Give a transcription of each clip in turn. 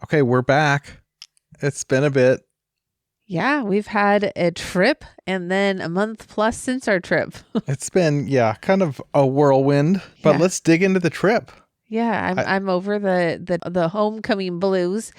Okay, we're back. It's been a bit. Yeah, we've had a trip and then a month plus since our trip. It's been, kind of a whirlwind, but Yeah. let's dig into the trip. Yeah, I'm over the homecoming blues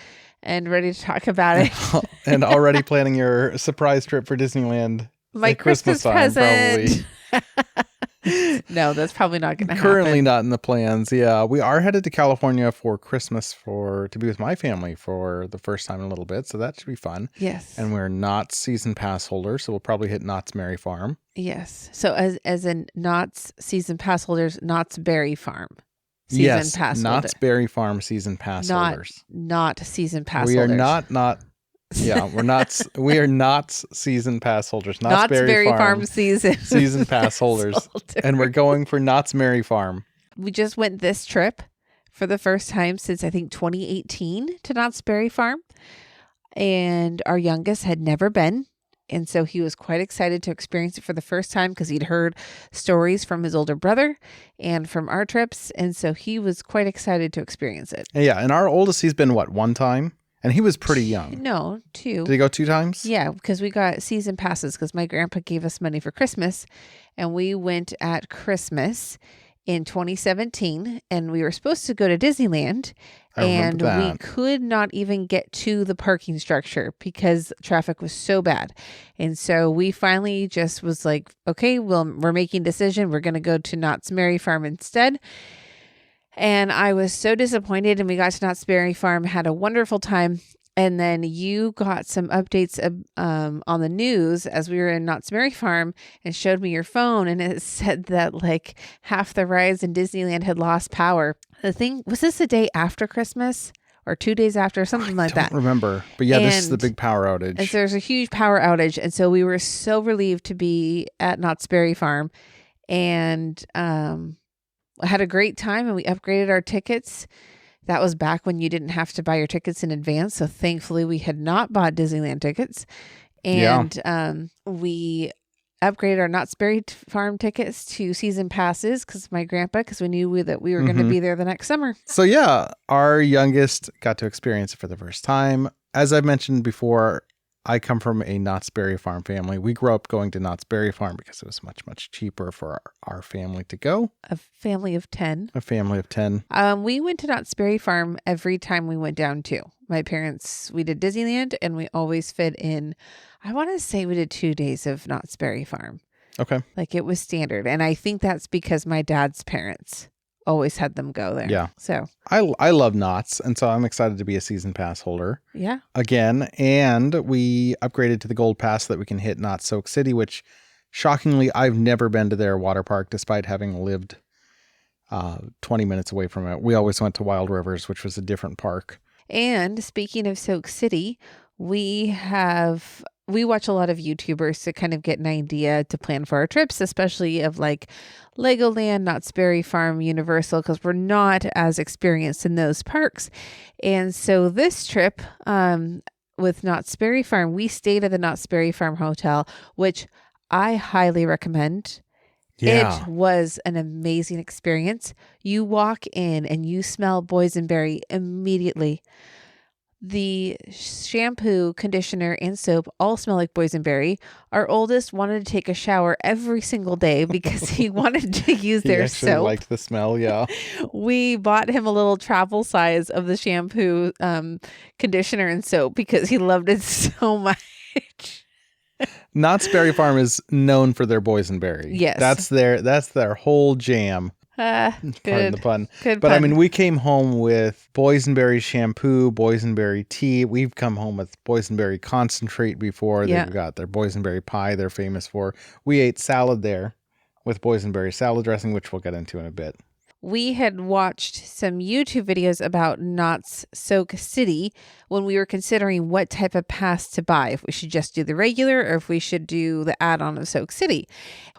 and ready to talk about it. And already planning your surprise trip for Disneyland. My at Christmas time, present. probably. No, that's probably not going to happen. Currently not in the plans. Yeah, we are headed to California for Christmas to be with my family for the first time in a little bit, so that should be fun. Yes. And we're not season pass holders, so we'll probably hit Knott's Merry Farm. Yes. So as in Knott's season pass holders, Knott's Berry Farm. Yes, Knott's Berry Farm season pass holders. Not season pass we holders. We are not. Yeah, we are not season pass holders. Knott's Berry Farm season pass holders. And we're going for Knott's Merry Farm. We just went this trip for the first time since I think 2018 to Knott's Berry Farm. And our youngest had never been. And so he was quite excited to experience it for the first time because he'd heard stories from his older brother and from our trips. And so he was quite excited to experience it. Yeah. And our oldest, he's been one time? And he was pretty young. No, 2. Did he go 2 times? Yeah, because we got season passes because my grandpa gave us money for Christmas. And we went at Christmas in 2017. And we were supposed to go to Disneyland. And we could not even get to the parking structure because traffic was so bad. And so we finally just was like, okay, well, we're making a decision. We're going to go to Knott's Merry Farm instead. And I was so disappointed. And we got to Knott's Berry Farm, had a wonderful time. And then you got some updates on the news as we were in Knott's Berry Farm and showed me your phone. And it said that like half the rides in Disneyland had lost power. Was this the day after Christmas or 2 days after, something like that? I don't remember. But yeah, this is the big power outage. And so there's a huge power outage. And so we were so relieved to be at Knott's Berry Farm. And had a great time, and we upgraded our tickets. That was back when you didn't have to buy your tickets in advance. So thankfully we had not bought Disneyland tickets. And we upgraded our Knott's Berry Farm tickets to season passes because we knew that we were going to be there the next summer. So yeah, our youngest got to experience it for the first time. As I've mentioned before, I come from a Knott's Berry Farm family. We grew up going to Knott's Berry Farm because it was much, much cheaper for our family to go. A family of 10. We went to Knott's Berry Farm every time we went down too. My parents, we did Disneyland and we always fit in, I want to say we did 2 days of Knott's Berry Farm. Okay. Like it was standard. And I think that's because my dad's parents always had them go there. Yeah. So I love Knott's, and so I'm excited to be a season pass holder. Yeah. Again, and we upgraded to the gold pass so that we can hit Knott's Soak City, which shockingly I've never been to their water park despite having lived 20 minutes away from it. We always went to Wild Rivers, which was a different park. And speaking of Soak City, we watch a lot of YouTubers to kind of get an idea to plan for our trips, especially of like Legoland, Knott's Berry Farm, Universal, because we're not as experienced in those parks. And so this trip with Knott's Berry Farm, we stayed at the Knott's Berry Farm Hotel, which I highly recommend. Yeah. It was an amazing experience. You walk in and you smell boysenberry immediately. The shampoo, conditioner, and soap all smell like boysenberry. Our oldest wanted to take a shower every single day because he wanted to use their soap. He actually liked the smell, yeah. We bought him a little travel size of the shampoo, conditioner, and soap because he loved it so much. Knott's Berry Farm is known for their boysenberry. Yes. That's their whole jam. Good. Pardon the pun. Good but pun. I mean, we came home with boysenberry shampoo, boysenberry tea. We've come home with boysenberry concentrate before. Yeah. They've got their boysenberry pie they're famous for. We ate salad there with boysenberry salad dressing, which we'll get into in a bit. We had watched some YouTube videos about Knott's Soak City when we were considering what type of pass to buy, if we should just do the regular or if we should do the add-on of Soak City.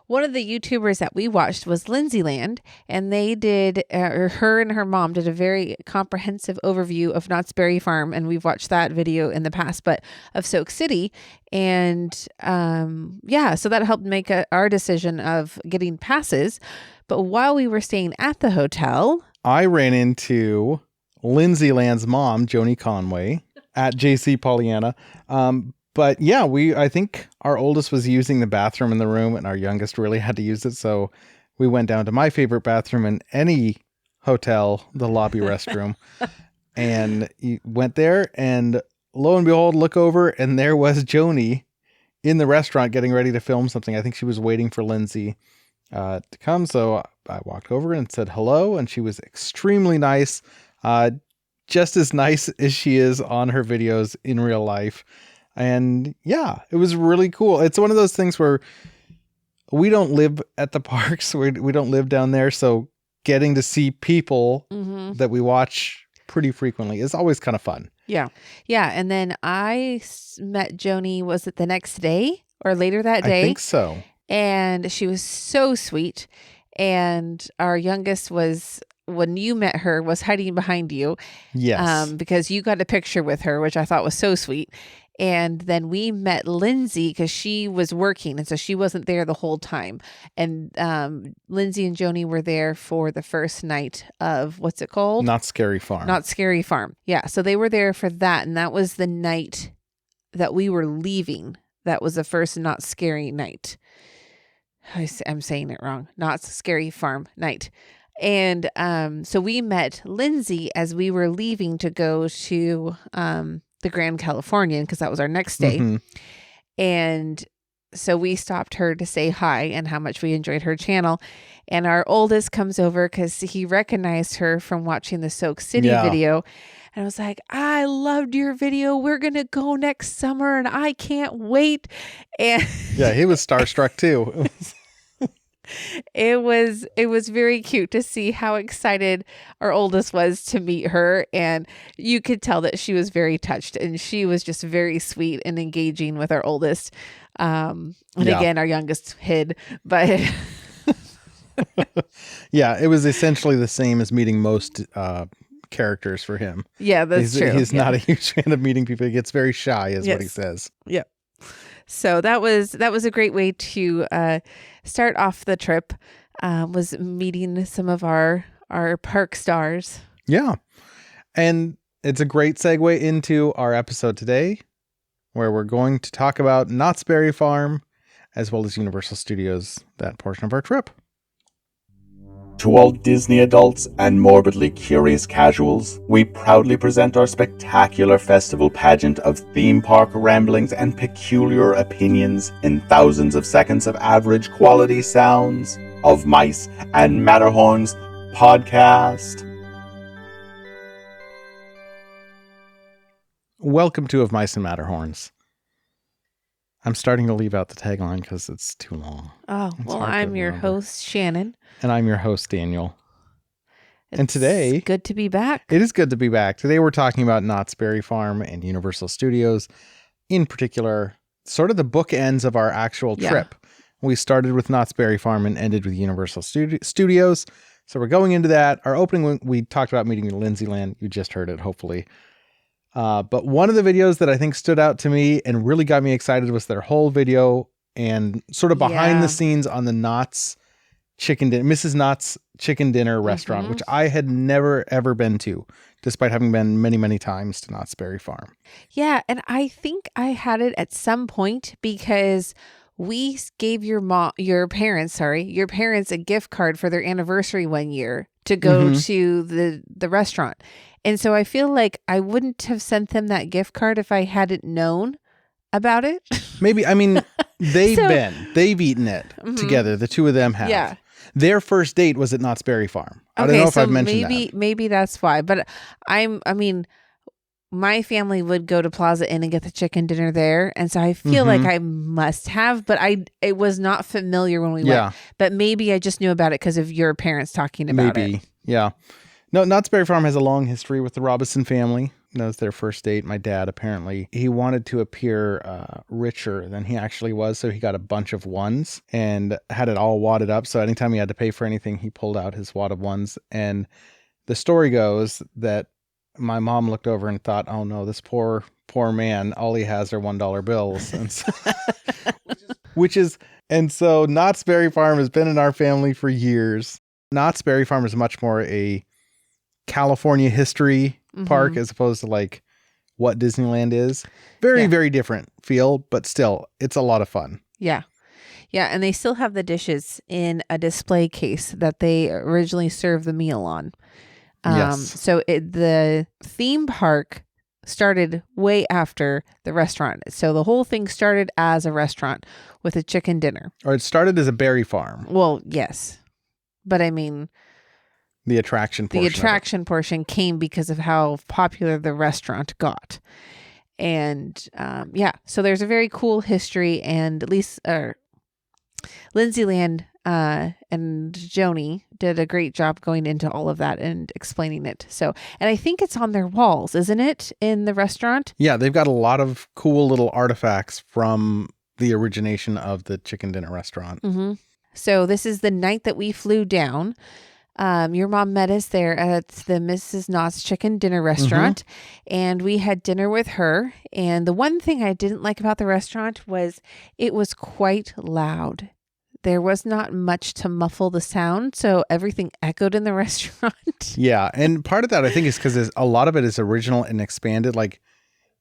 One of the YouTubers that we watched was Lindsayland, and they did, her and her mom did a very comprehensive overview of Knott's Berry Farm, and we've watched that video in the past, but of Soak City. And so that helped make our decision of getting passes. But while we were staying at the hotel, I ran into Lindsay Land's mom, Joni Conway, at JC Pollyanna. But yeah, I think our oldest was using the bathroom in the room and our youngest really had to use it. So we went down to my favorite bathroom in any hotel, the lobby restroom, and went there, and lo and behold, look over, and there was Joni in the restaurant getting ready to film something. I think she was waiting for Lindsay to come. So I walked over and said hello, and she was extremely nice. Just as nice as she is on her videos in real life. And yeah, it was really cool. It's one of those things where we don't live at the parks. We don't live down there. So getting to see people that we watch pretty frequently is always kind of fun. Yeah. Yeah. And then I met Joni, was it the next day or later that day? I think so. And she was so sweet. And our youngest was, when you met her, was hiding behind you. Yes. Because you got a picture with her, which I thought was so sweet. And then we met Lindsay because she was working. And so she wasn't there the whole time. And Lindsay and Joni were there for the first night of, what's it called? Not Scary Farm. Not Scary Farm. Yeah. So they were there for that. And that was the night that we were leaving. That was the first Not Scary night. I'm saying it wrong. Not Scary Farm night. And so we met Lindsay as we were leaving to go to the Grand Californian, because that was our next day. And so we stopped her to say hi and how much we enjoyed her channel. And our oldest comes over because he recognized her from watching the Soak City video. And I was like, I loved your video. We're going to go next summer and I can't wait. And yeah, he was starstruck too. It was very cute to see how excited our oldest was to meet her, and you could tell that she was very touched, and she was just very sweet and engaging with our oldest. Again, our youngest hid, but yeah, it was essentially the same as meeting most characters for him. Yeah, that's true. He's not a huge fan of meeting people. He gets very shy, is what he says. Yeah. So that was a great way to start off the trip, was meeting some of our park stars. Yeah. And it's a great segue into our episode today, where we're going to talk about Knott's Berry Farm, as well as Universal Studios, that portion of our trip. To all Disney adults and morbidly curious casuals, we proudly present our spectacular festival pageant of theme park ramblings and peculiar opinions in thousands of seconds of average quality sounds of Mice and Matterhorns podcast. Welcome to Of Mice and Matterhorns. I'm starting to leave out the tagline because it's too long. Oh, well, I'm your host, Shannon. And I'm your host, Daniel. And today... It's good to be back. It is good to be back. Today we're talking about Knott's Berry Farm and Universal Studios. In particular, sort of the bookends of our actual trip. We started with Knott's Berry Farm and ended with Universal Studios. So we're going into that. Our opening, we talked about meeting Lindsay Land. You just heard it, hopefully. But one of the videos that I think stood out to me and really got me excited was their whole video and sort of behind the scenes on the Knott's chicken dinner, Mrs. Knott's chicken dinner restaurant, which I had never, ever been to, despite having been many, many times to Knott's Berry Farm. Yeah. And I think I had it at some point because we gave your parents a gift card for their anniversary one year to go to the restaurant. And so I feel like I wouldn't have sent them that gift card if I hadn't known about it. Maybe. I mean, they've eaten it together. The two of them have. Yeah. Their first date was at Knott's Berry Farm. I don't know if I've mentioned that. Maybe that's why. But my family would go to Plaza Inn and get the chicken dinner there. And so I feel like I must have, but it was not familiar when we went. But maybe I just knew about it because of your parents talking about it. Maybe. Yeah. No, Knott's Berry Farm has a long history with the Robinson family. That was their first date. My dad, apparently, he wanted to appear richer than he actually was. So he got a bunch of ones and had it all wadded up. So anytime he had to pay for anything, he pulled out his wad of ones. And the story goes that my mom looked over and thought, oh no, this poor man, all he has are $1 bills. And so, and so Knott's Berry Farm has been in our family for years. Knott's Berry Farm is much more a California history park as opposed to like what Disneyland is. Very, very different feel, but still, it's a lot of fun. Yeah. Yeah, and they still have the dishes in a display case that they originally served the meal on. Yes. So the theme park started way after the restaurant. So the whole thing started as a restaurant with a chicken dinner. Or it started as a berry farm. Well, yes. But I mean, the attraction portion came because of how popular the restaurant got. And so there's a very cool history, and at least Lindsay Land and Joni did a great job going into all of that and explaining it. So, and I think it's on their walls, isn't it, in the restaurant? Yeah, they've got a lot of cool little artifacts from the origination of the chicken dinner restaurant. Mm-hmm. So this is the night that we flew down. Your mom met us there at the Mrs. Knott's chicken dinner restaurant, and we had dinner with her. And the one thing I didn't like about the restaurant was it was quite loud. There was not much to muffle the sound, so everything echoed in the restaurant. Yeah, and part of that I think is because a lot of it is original and expanded. Like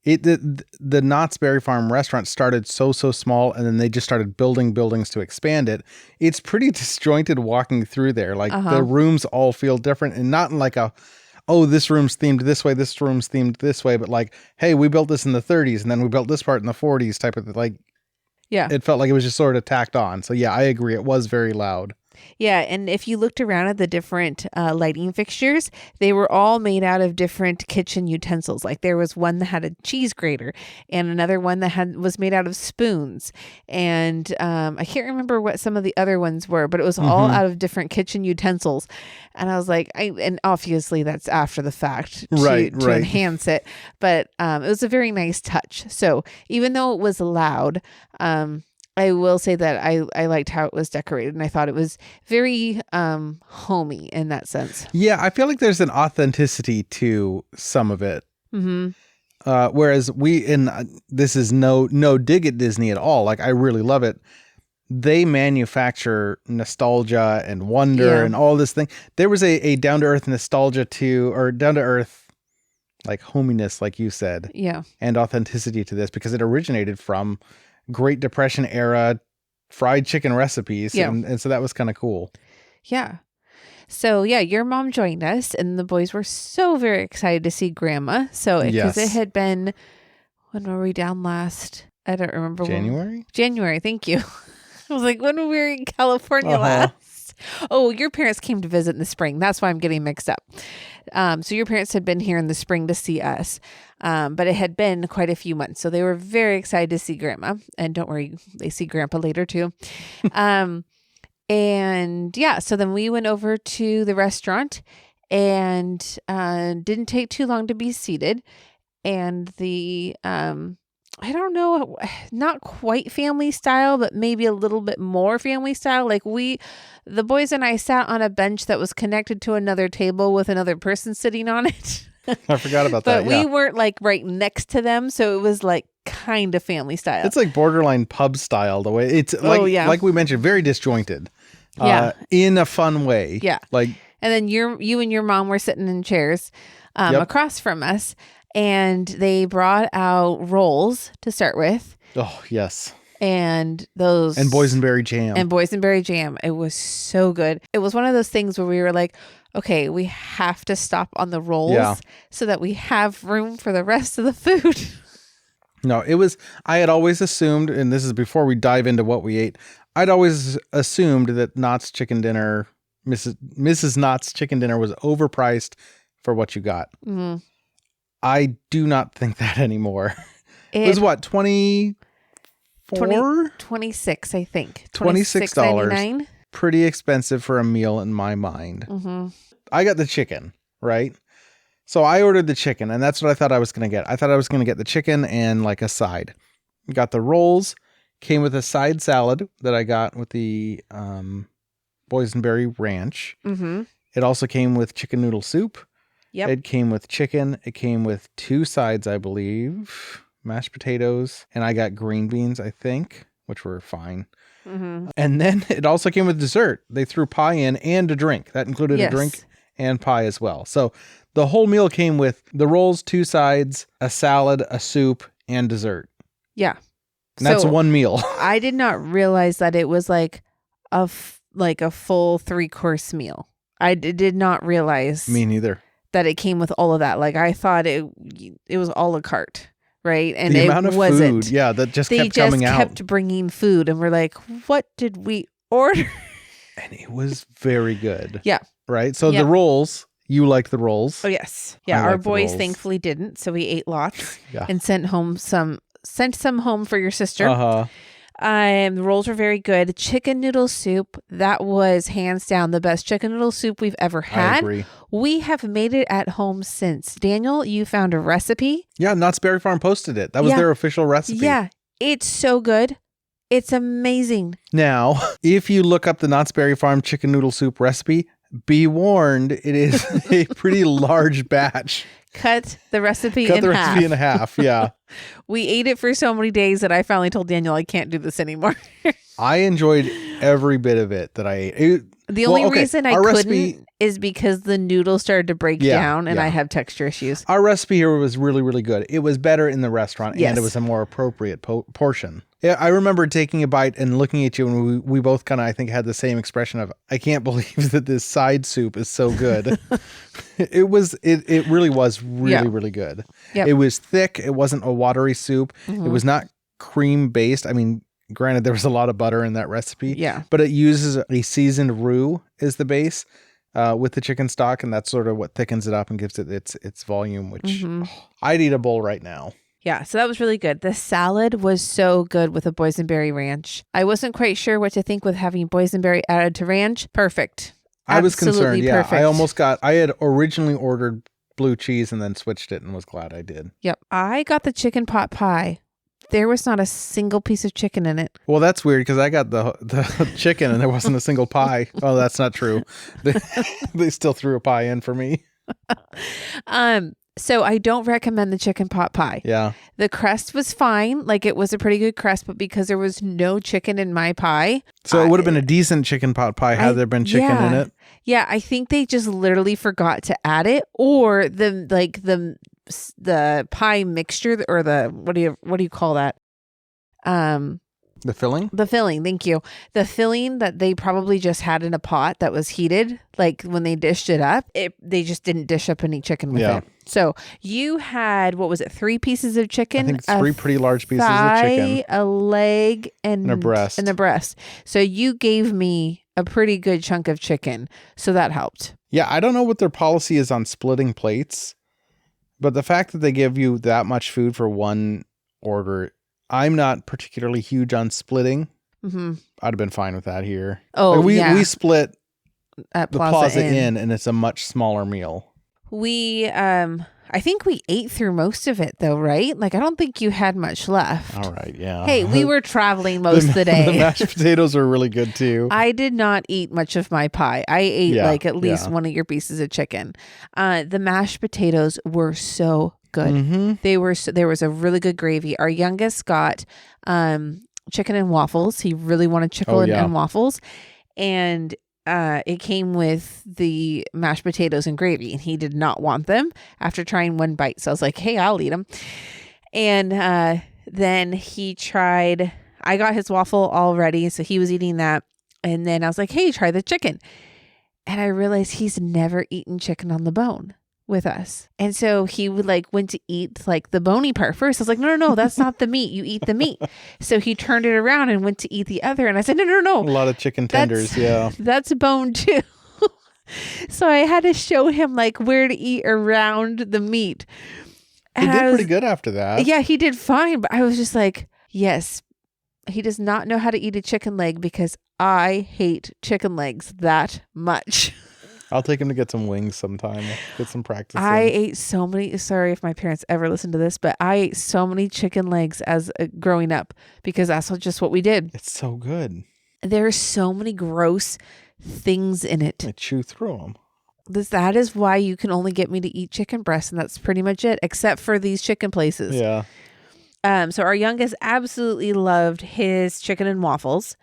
the Knott's Berry Farm restaurant started so small, and then they just started building buildings to expand it. It's pretty disjointed walking through there. Like the rooms all feel different, and not in like this room's themed this way, this room's themed this way, but like, hey, we built this in the 30s, and then we built this part in the 40s type of like. Yeah. It felt like it was just sort of tacked on. So yeah, I agree. It was very loud. Yeah, and if you looked around at the different lighting fixtures, they were all made out of different kitchen utensils. Like there was one that had a cheese grater, and another one that was made out of spoons. And I can't remember what some of the other ones were, but it was all out of different kitchen utensils. And I was like, and obviously that's after the fact to enhance it. But it was a very nice touch. So even though it was loud, I will say that I liked how it was decorated, and I thought it was very homey in that sense. Yeah, I feel like there's an authenticity to some of it. Mm-hmm. Whereas this is no dig at Disney at all. Like I really love it. They manufacture nostalgia and wonder and all this thing. There was a down to earth nostalgia or down to earth like hominess, like you said. Yeah, and authenticity to this because it originated from Great Depression era fried chicken recipes. Yeah. And so that was kind of cool. Yeah. So yeah, your mom joined us, and the boys were so very excited to see Grandma. So because it had been, when were we down last? I don't remember. January. Thank you. I was like, when we were in California last? Oh, your parents came to visit in the spring. That's why I'm getting mixed up. So your parents had been here in the spring to see us. But it had been quite a few months. So they were very excited to see Grandma. And don't worry, they see Grandpa later too. And yeah, so then we went over to the restaurant, and didn't take too long to be seated. And the, I don't know, not quite family style, but maybe a little bit more family style. Like the boys and I sat on a bench that was connected to another table with another person sitting on it. I forgot about that. But we weren't like right next to them, so it was like kind of family style. It's like borderline pub style. The way it's like, like we mentioned, very disjointed. In a fun way. Yeah. Like, and then you and your mom were sitting in chairs across from us, and they brought out rolls to start with. Oh yes. And boysenberry jam. It was so good. It was one of those things where we were like, okay, we have to stop on the rolls so that we have room for the rest of the food. No, I had always assumed, and this is before we dive into what we ate, I'd always assumed that Knott's chicken dinner, Mrs. Knott's chicken dinner was overpriced for what you got. Mm-hmm. I do not think that anymore. It was what, 26, I think. $26. Pretty expensive for a meal in my mind. Mm-hmm. I got the chicken, right? So I ordered the chicken, and that's what I thought I was going to get. I thought I was going to get the chicken and like a side. Got the rolls, came with a side salad that I got with the boysenberry ranch. Mm-hmm. It also came with chicken noodle soup. Yep. It came with chicken. It came with 2 sides, I believe. Mashed potatoes. And I got green beans, I think, which were fine. Mm-hmm. And then it also came with dessert. They threw pie in and a drink. That included a drink and pie as well. So the whole meal came with the rolls, 2 sides, a salad, a soup, and dessert. Yeah. And that's one meal. I did not realize that it was like a full 3-course meal. I did not realize. Me neither. That it came with all of that. Like I thought it was a la carte, right? And the it amount of wasn't. food, yeah, that just kept coming out. They just kept bringing food, and we're like, what did we order? And it was very good. Yeah. Right? So the rolls, you liked the rolls. Oh, yes. Yeah, our boys thankfully didn't, so we ate lots and sent some home for your sister. Uh-huh. The rolls were very good. Chicken noodle soup, that was hands down the best chicken noodle soup we've ever had. I agree. We have made it at home since. Daniel, you found a recipe. Yeah, Knott's Berry Farm posted it. That was their official recipe. Yeah, it's so good. It's amazing. Now, if you look up the Knott's Berry Farm chicken noodle soup recipe, be warned, it is a pretty large batch. Cut the recipe in half. Yeah. We ate it for so many days that I finally told Daniel I can't do this anymore. I enjoyed every bit of it that I ate. The only reason I couldn't is because the noodles started to break down and I have texture issues. Our recipe here was really, really good. It was better in the restaurant and it was a more appropriate portion. Yeah, I remember taking a bite and looking at you, and we both kind of, I think, had the same expression of, I can't believe that this side soup is so good. It really was really good. Yep. It was thick. It wasn't a watery soup. Mm-hmm. It was not cream based. I mean, granted, there was a lot of butter in that recipe. Yeah. But it uses a seasoned roux as the base with the chicken stock, and that's sort of what thickens it up and gives it its volume, which I'd eat a bowl right now. Yeah, so that was really good. The salad was so good with a boysenberry ranch. I wasn't quite sure what to think with having boysenberry added to ranch. Perfect. I was concerned. Yeah, perfect. I had originally ordered blue cheese and then switched it and was glad I did. Yep. I got the chicken pot pie. There was not a single piece of chicken in it. Well, that's weird because I got the chicken and there wasn't a single pie. Oh, that's not true. They still threw a pie in for me. So I don't recommend the chicken pot pie. Yeah. The crust was fine. Like it was a pretty good crust, but because there was no chicken in my pie. So it would have been a decent chicken pot pie had there been chicken in it. Yeah. I think they just literally forgot to add it, or the pie mixture, or what do you call that? The filling? The filling, thank you. The filling that they probably just had in a pot that was heated, like when they dished it up, they just didn't dish up any chicken with it. So you had, 3 pieces of chicken? I think 3 pretty large pieces of chicken. A leg, and a breast. And a breast. So you gave me a pretty good chunk of chicken. So that helped. Yeah, I don't know what their policy is on splitting plates, but the fact that they give you that much food for one order, I'm not particularly huge on splitting. Mm-hmm. I'd have been fine with that here. Oh, we split at the Plaza Inn, and it's a much smaller meal. I think we ate through most of it though, right? Like, I don't think you had much left. All right, yeah. Hey, we were traveling most of the day. The mashed potatoes are really good too. I did not eat much of my pie. I ate at least one of your pieces of chicken. The mashed potatoes were so good. Mm-hmm. There was a really good gravy. Our youngest got chicken and waffles. He really wanted chicken and waffles, and it came with the mashed potatoes and gravy, and he did not want them after trying one bite. So I was like, hey, I'll eat them. And then he tried, I got his waffle all ready, so he was eating that. And then I was like, hey, try the chicken. And I realized he's never eaten chicken on the bone with us. And so he would went to eat the bony part first. I was like, no, that's not the meat. You eat the meat. So he turned it around and went to eat the other. And I said, no. A lot of chicken tenders. That's bone too. So I had to show him where to eat around the meat. And he did pretty good after that. Yeah, he did fine. But I was just like, yes, he does not know how to eat a chicken leg because I hate chicken legs that much. I'll take him to get some wings sometime. Get some practice. I ate so many. Sorry if my parents ever listen to this, but I ate so many chicken legs as growing up because that's just what we did. It's so good. There are so many gross things in it. I chew through them. That is why you can only get me to eat chicken breast, and that's pretty much it, except for these chicken places. Yeah. So our youngest absolutely loved his chicken and waffles,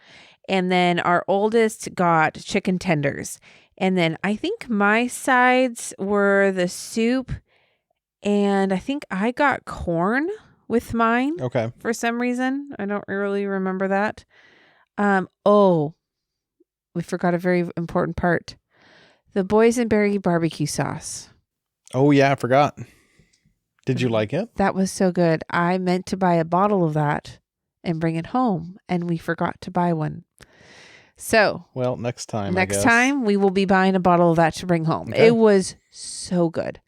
and then our oldest got chicken tenders. And then I think my sides were the soup, and I think I got corn with mine. Okay. For some reason. I don't really remember that. Oh, we forgot a very important part. The boysenberry barbecue sauce. Oh, yeah, I forgot. Did you like it? That was so good. I meant to buy a bottle of that and bring it home, and we forgot to buy one. So, Well, next time, next time we will be buying a bottle of that to bring home. Okay. It was so good.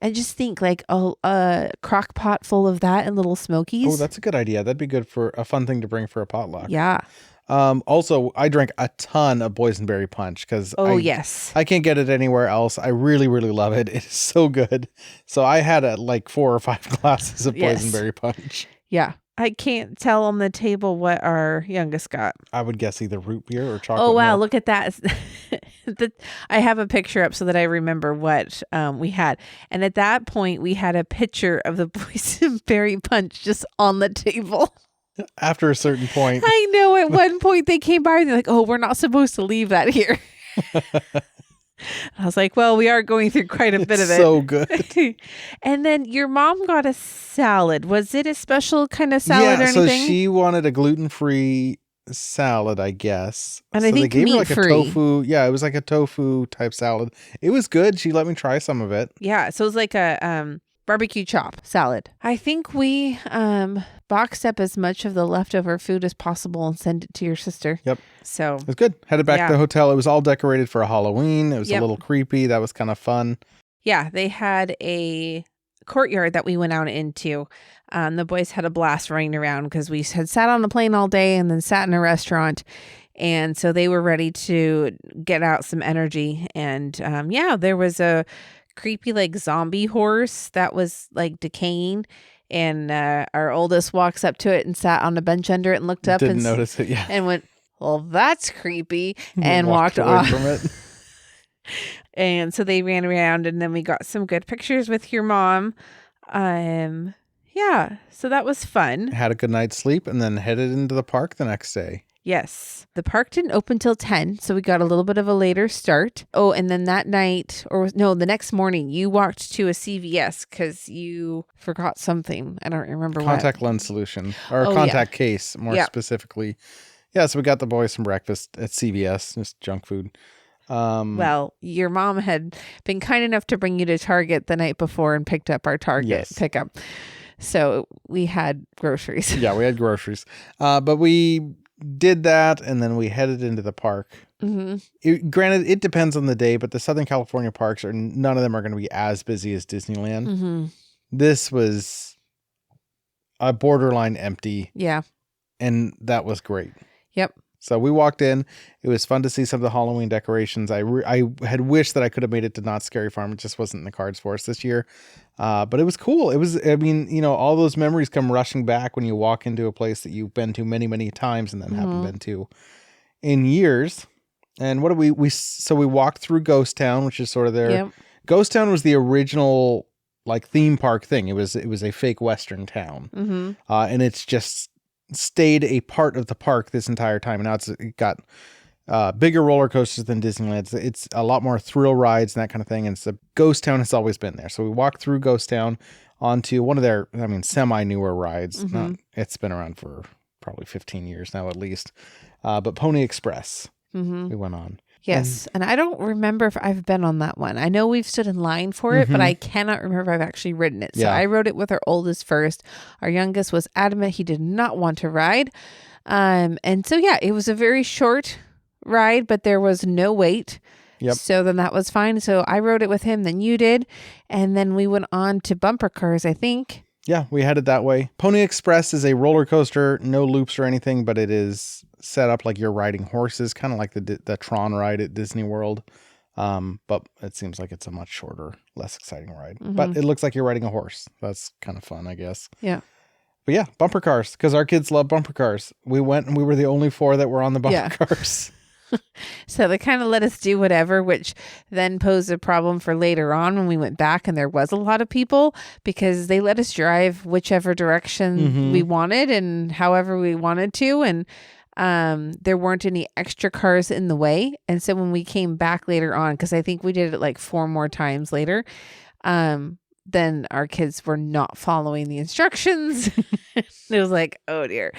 And just think like a crock pot full of that and little smokies. Oh, that's a good idea. That'd be good for a fun thing to bring for a potluck. Yeah. Also, I drank a ton of boysenberry punch because Yes. I can't get it anywhere else. I really, really love it. It is so good. So I had like 4 or 5 glasses of boysenberry punch. Yeah. I can't tell on the table what our youngest got. I would guess either root beer or chocolate. Oh, wow. milk. Look at that. I have a picture up so that I remember what we had. And at that point, we had a picture of the boysenberry punch just on the table. After a certain point. I know at one point they came by and they're like, oh, we're not supposed to leave that here. I was like, well, we are going through quite a bit of it. So good. And then your mom got a salad. Was it a special kind of salad or anything? So she wanted a gluten-free salad, I guess. And so I think they gave her like a meat-free. tofu. Yeah, it was like a tofu type salad. It was good. She let me try some of it. Yeah. So it was like a barbecue chop salad. I think we boxed up as much of the leftover food as possible and sent it to your sister. Yep. So It was good. Headed back to the hotel. It was all decorated for Halloween. It was a little creepy. That was kind of fun. yeah, they had a courtyard that we went out into. The boys had a blast running around because we had sat on a plane all day and then sat in a restaurant. And so they were ready to get out some energy. And there was a creepy like zombie horse that was like decaying. And our oldest walks up to it and sat on a bench under it and looked up Didn't notice it. Yeah. and went, well, that's creepy, and walked away off from it. And so they ran around, and then we got some good pictures with your mom. So that was fun. Had a good night's sleep and then headed into the park the next day. Yes. The park didn't open till 10, so we got a little bit of a later start. Oh, and then that night, the next morning, you walked to a CVS because you forgot something. I don't remember Contact lens solution, or contact case, more specifically. Yeah, so we got the boys some breakfast at CVS, just junk food. Well, your mom had been kind enough to bring you to Target the night before and picked up our Target pickup. So we had groceries. Yeah, we had groceries. But we did that, and then we headed into the park. Mm-hmm. Granted, it depends on the day, but the Southern California parks none of them are going to be as busy as Disneyland. Mm-hmm. This was a borderline empty. Yeah. And that was great. Yep. So we walked in. It was fun to see some of the Halloween decorations. I had wished that I could have made it to Knott's Scary Farm. It just wasn't in the cards for us this year. But it was cool. It was, all those memories come rushing back when you walk into a place that you've been to many, many times and then haven't been to in years. And what did we walked through Ghost Town, which is sort of their... Yep. Ghost Town was the original like theme park thing. It was a fake Western town. Mm-hmm. And it's just stayed a part of the park this entire time. And now it got bigger roller coasters than Disneyland. It's a lot more thrill rides and that kind of thing. And so Ghost Town has always been there. So we walked through Ghost Town onto one of their, semi-newer rides. Mm-hmm. It's been around for probably 15 years now at least. But Pony Express, we went on. Yes. And I don't remember if I've been on that one. I know we've stood in line for it, but I cannot remember if I've actually ridden it. So I rode it with our oldest first. Our youngest was adamant he did not want to ride. And so, it was a very short ride, but there was no wait. Yep. So then that was fine. So I rode it with him, then you did. And then we went on to bumper cars, I think. Yeah, we headed that way. Pony Express is a roller coaster, no loops or anything, but it is set up like you're riding horses, kind of like the Tron ride at Disney World. But it seems like it's a much shorter, less exciting ride. But it looks like you're riding a horse. That's kind of fun, I guess. Yeah. But yeah, bumper cars, because our kids love bumper cars. We went and we were the only 4 that were on the bumper cars. So they kind of let us do whatever, which then posed a problem for later on when we went back and there was a lot of people, because they let us drive whichever direction we wanted and however we wanted to. And there weren't any extra cars in the way. And so when we came back later on, because I think we did it like 4 more times later, then our kids were not following the instructions. It was like, oh dear.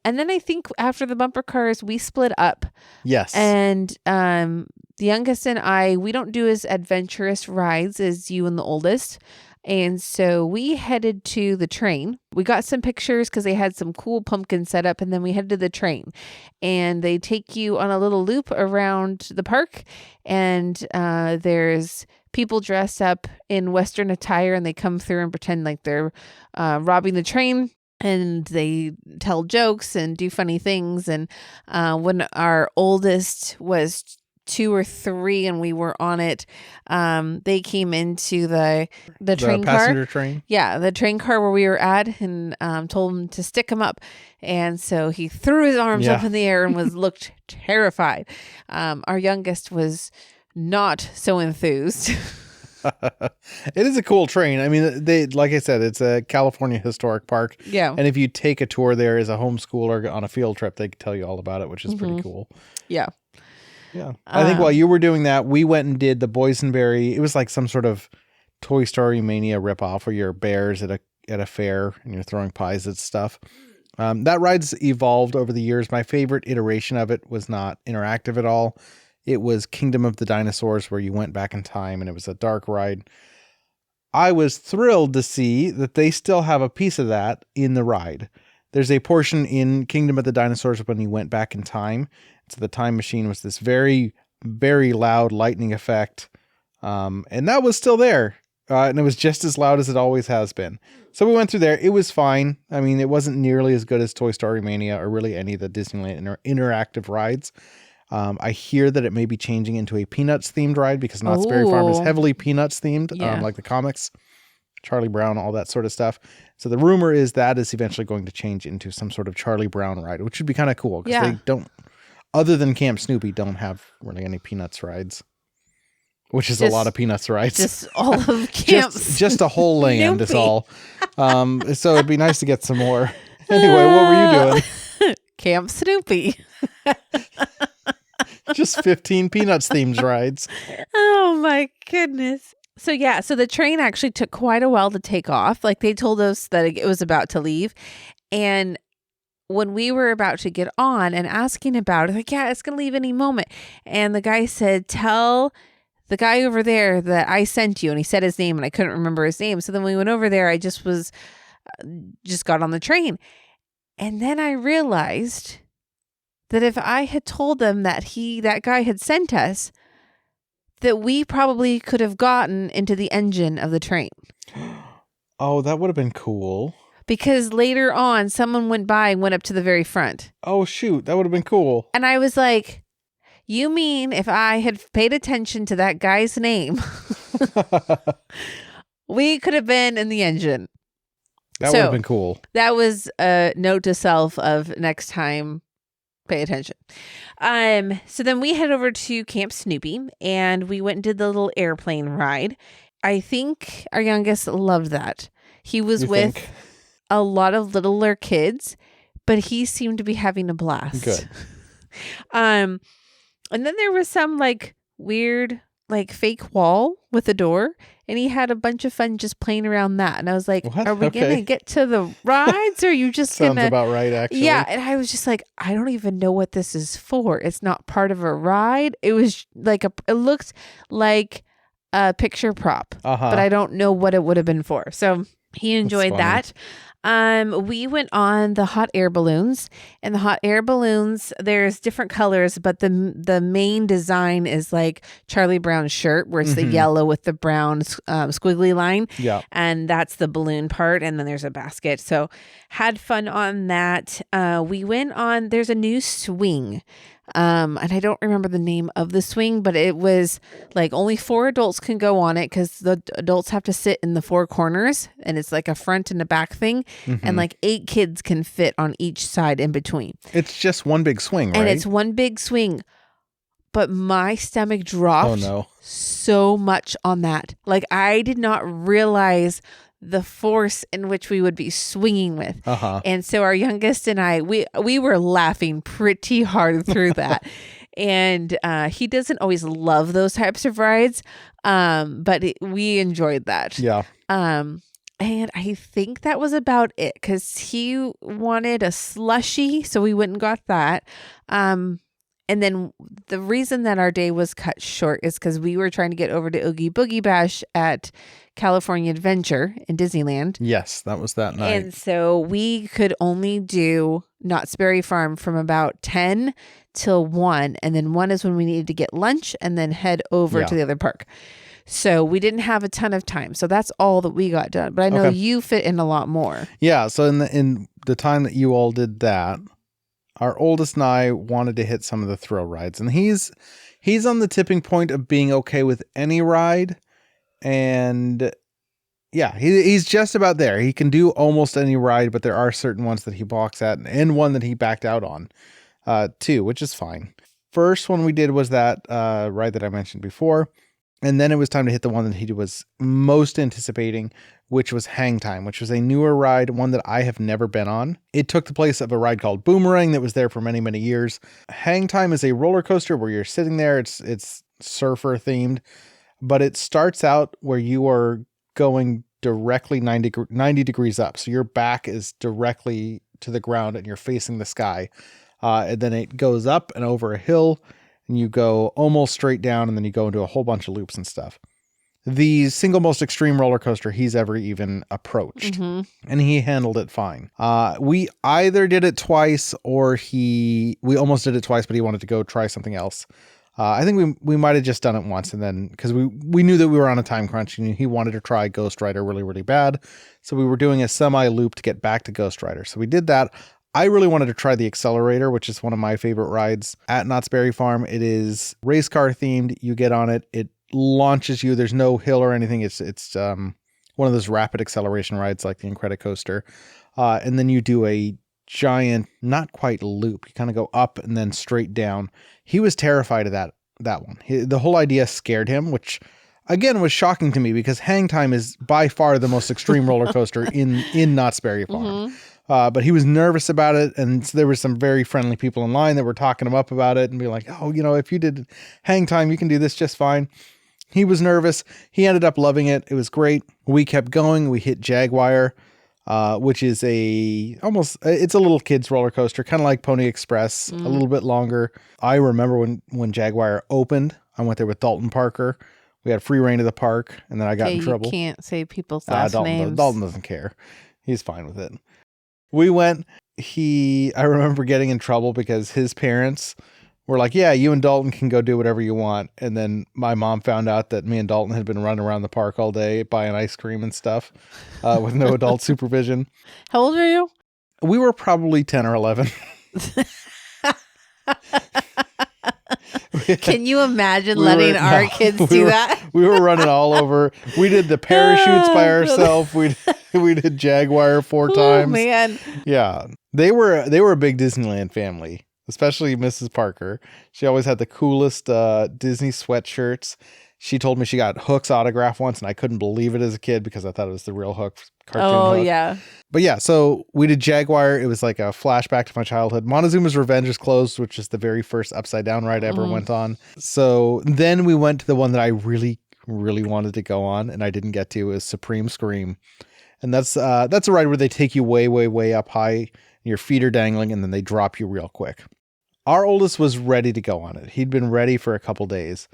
And then I think after the bumper cars, we split up. Yes. And the youngest and I, we don't do as adventurous rides as you and the oldest. And so we headed to the train. We got some pictures because they had some cool pumpkins set up. And then we headed to the train. And they take you on a little loop around the park. And there's people dressed up in Western attire. And they come through and pretend like they're robbing the train. And they tell jokes and do funny things. And when our oldest was 2 or 3 and we were on it, they came into the train car. Passenger train? Yeah, the train car where we were at, and told him to stick him up. And so he threw his arms up in the air and looked terrified. Our youngest was not so enthused. It is a cool train. I mean, like I said, it's a California historic park. Yeah. And if you take a tour there as a homeschooler on a field trip, they can tell you all about it, which is pretty cool. Yeah. Yeah. I think while you were doing that, we went and did the boysenberry. It was like some sort of Toy Story Mania ripoff where you're bears at a fair and you're throwing pies at stuff. That ride's evolved over the years. My favorite iteration of it was not interactive at all. It was Kingdom of the Dinosaurs, where you went back in time, and it was a dark ride. I was thrilled to see that they still have a piece of that in the ride. There's a portion in Kingdom of the Dinosaurs when you went back in time. So the time machine was this very, very loud lightning effect. And that was still there. And it was just as loud as it always has been. So we went through there. It was fine. I mean, it wasn't nearly as good as Toy Story Mania or really any of the Disneyland interactive rides. I hear that it may be changing into a Peanuts themed ride because Knott's Berry Farm is heavily Peanuts themed, like the comics, Charlie Brown, all that sort of stuff. So the rumor is that is eventually going to change into some sort of Charlie Brown ride, which would be kind of cool because they don't, other than Camp Snoopy, don't have really any Peanuts rides, which is a lot of Peanuts rides. Just all of Camp just a whole land is all. So it'd be nice to get some more. Anyway, what were you doing? Camp Snoopy. Just 15 Peanuts themed rides. Oh my goodness. So the train actually took quite a while to take off. Like they told us that it was about to leave. And when we were about to get on and asking about it, like, yeah, it's going to leave any moment. And the guy said, tell the guy over there that I sent you. And he said his name and I couldn't remember his name. So then we went over there. I just got on the train. And then I realized that if I had told them that that guy had sent us, that we probably could have gotten into the engine of the train. Oh, that would have been cool. Because later on, someone went by and went up to the very front. Oh, shoot. That would have been cool. And I was like, you mean if I had paid attention to that guy's name, we could have been in the engine. That would have been cool. That was a note to self of next time, pay attention. So then we head over to Camp Snoopy and we went and did the little airplane ride. I think our youngest loved that. He was with a lot of littler kids, but he seemed to be having a blast. Good. And then there was some like weird, like fake wall with a door, and he had a bunch of fun just playing around that. And I was like, what? Are we going to get to the rides or are you just going to... Sounds about right, actually. Yeah. And I was just like, I don't even know what this is for. It's not part of a ride. It was like it looked like a picture prop, but I don't know what it would have been for. So he enjoyed that. We went on the hot air balloons, and the hot air balloons, there's different colors, but the main design is like Charlie Brown's shirt, where it's the yellow with the brown squiggly line. Yeah. And that's the balloon part. And then there's a basket. So had fun on that. We went on, there's a new swing. And I don't remember the name of the swing, but it was like only 4 adults can go on it because the adults have to sit in the 4 corners, and it's like a front and a back thing, and like 8 kids can fit on each side in between. It's just one big swing, right? And it's one big swing. But my stomach dropped so much on that. Like I did not realize the force in which we would be swinging with. Uh-huh. And so our youngest and I, we were laughing pretty hard through that. And he doesn't always love those types of rides, but we enjoyed that. Yeah. And I think that was about it because he wanted a slushie, so we went and got that. And then the reason that our day was cut short is because we were trying to get over to Oogie Boogie Bash at California Adventure in Disneyland. Yes, that was that night. And so we could only do Knott's Berry Farm from about 10 till 1. And then 1 is when we needed to get lunch and then head over to the other park. So we didn't have a ton of time. So that's all that we got done. But I know you fit in a lot more. Yeah. So in the time that you all did that, our oldest and I wanted to hit some of the thrill rides. And he's on the tipping point of being okay with any ride. And yeah, he's just about there. He can do almost any ride, but there are certain ones that he balks at and one that he backed out on too, which is fine. First one we did was that ride that I mentioned before. And then it was time to hit the one that he was most anticipating, which was Hang Time, which was a newer ride, one that I have never been on. It took the place of a ride called Boomerang that was there for many, many years. Hang Time is a roller coaster where you're sitting there. It's surfer themed, but it starts out where you are going directly 90 degrees up. So your back is directly to the ground and you're facing the sky. And then it goes up and over a hill. And you go almost straight down, and then you go into a whole bunch of loops and stuff. The single most extreme roller coaster he's ever even approached. Mm-hmm. And he handled it fine. We either did it twice or we almost did it twice, but he wanted to go try something else. I think we might have just done it once, and then because we knew that we were on a time crunch and he wanted to try Ghost Rider really, really bad. So we were doing a semi loop to get back to Ghost Rider. So we did that. I really wanted to try the Accelerator, which is one of my favorite rides at Knott's Berry Farm. It is race car themed. You get on it. It launches you. There's no hill or anything. It's one of those rapid acceleration rides like the Incredicoaster. And then you do a giant, not quite loop. You kind of go up and then straight down. He was terrified of that one. The whole idea scared him, which again was shocking to me because Hang Time is by far the most extreme roller coaster in Knott's Berry Farm. Mm-hmm. But he was nervous about it, and so there were some very friendly people in line that were talking him up about it and be like, oh, if you did Hang Time, you can do this just fine. He was nervous. He ended up loving it. It was great. We kept going. We hit Jaguar, which is it's a little kid's roller coaster, kind of like Pony Express, a little bit longer. I remember when Jaguar opened, I went there with Dalton Parker. We had free reign of the park, and then I got in trouble. You can't say people's last names. Dalton doesn't care. He's fine with it. We went, I remember getting in trouble because his parents were like, yeah, you and Dalton can go do whatever you want. And then my mom found out that me and Dalton had been running around the park all day buying ice cream and stuff with no adult supervision. How old were you? We were probably 10 or 11. Can you imagine letting our kids do that? We were running all over. We did the parachutes by ourselves. We did Jaguar 4 times. Oh man. Yeah. They were a big Disneyland family, especially Mrs. Parker. She always had the coolest Disney sweatshirts. She told me she got Hook's autograph once, and I couldn't believe it as a kid because I thought it was the real Hook cartoon. Oh, Hook. yeah. But yeah, so we did Jaguar. It was like a flashback to my childhood. Montezuma's Revenge is closed, which is the very first upside down ride I ever went on. So then we went to the one that I really, really wanted to go on, and I didn't get to, is Supreme Scream. And that's a ride where they take you way, way, way up high, and your feet are dangling, and then they drop you real quick. Our oldest was ready to go on it. He'd been ready for a couple days.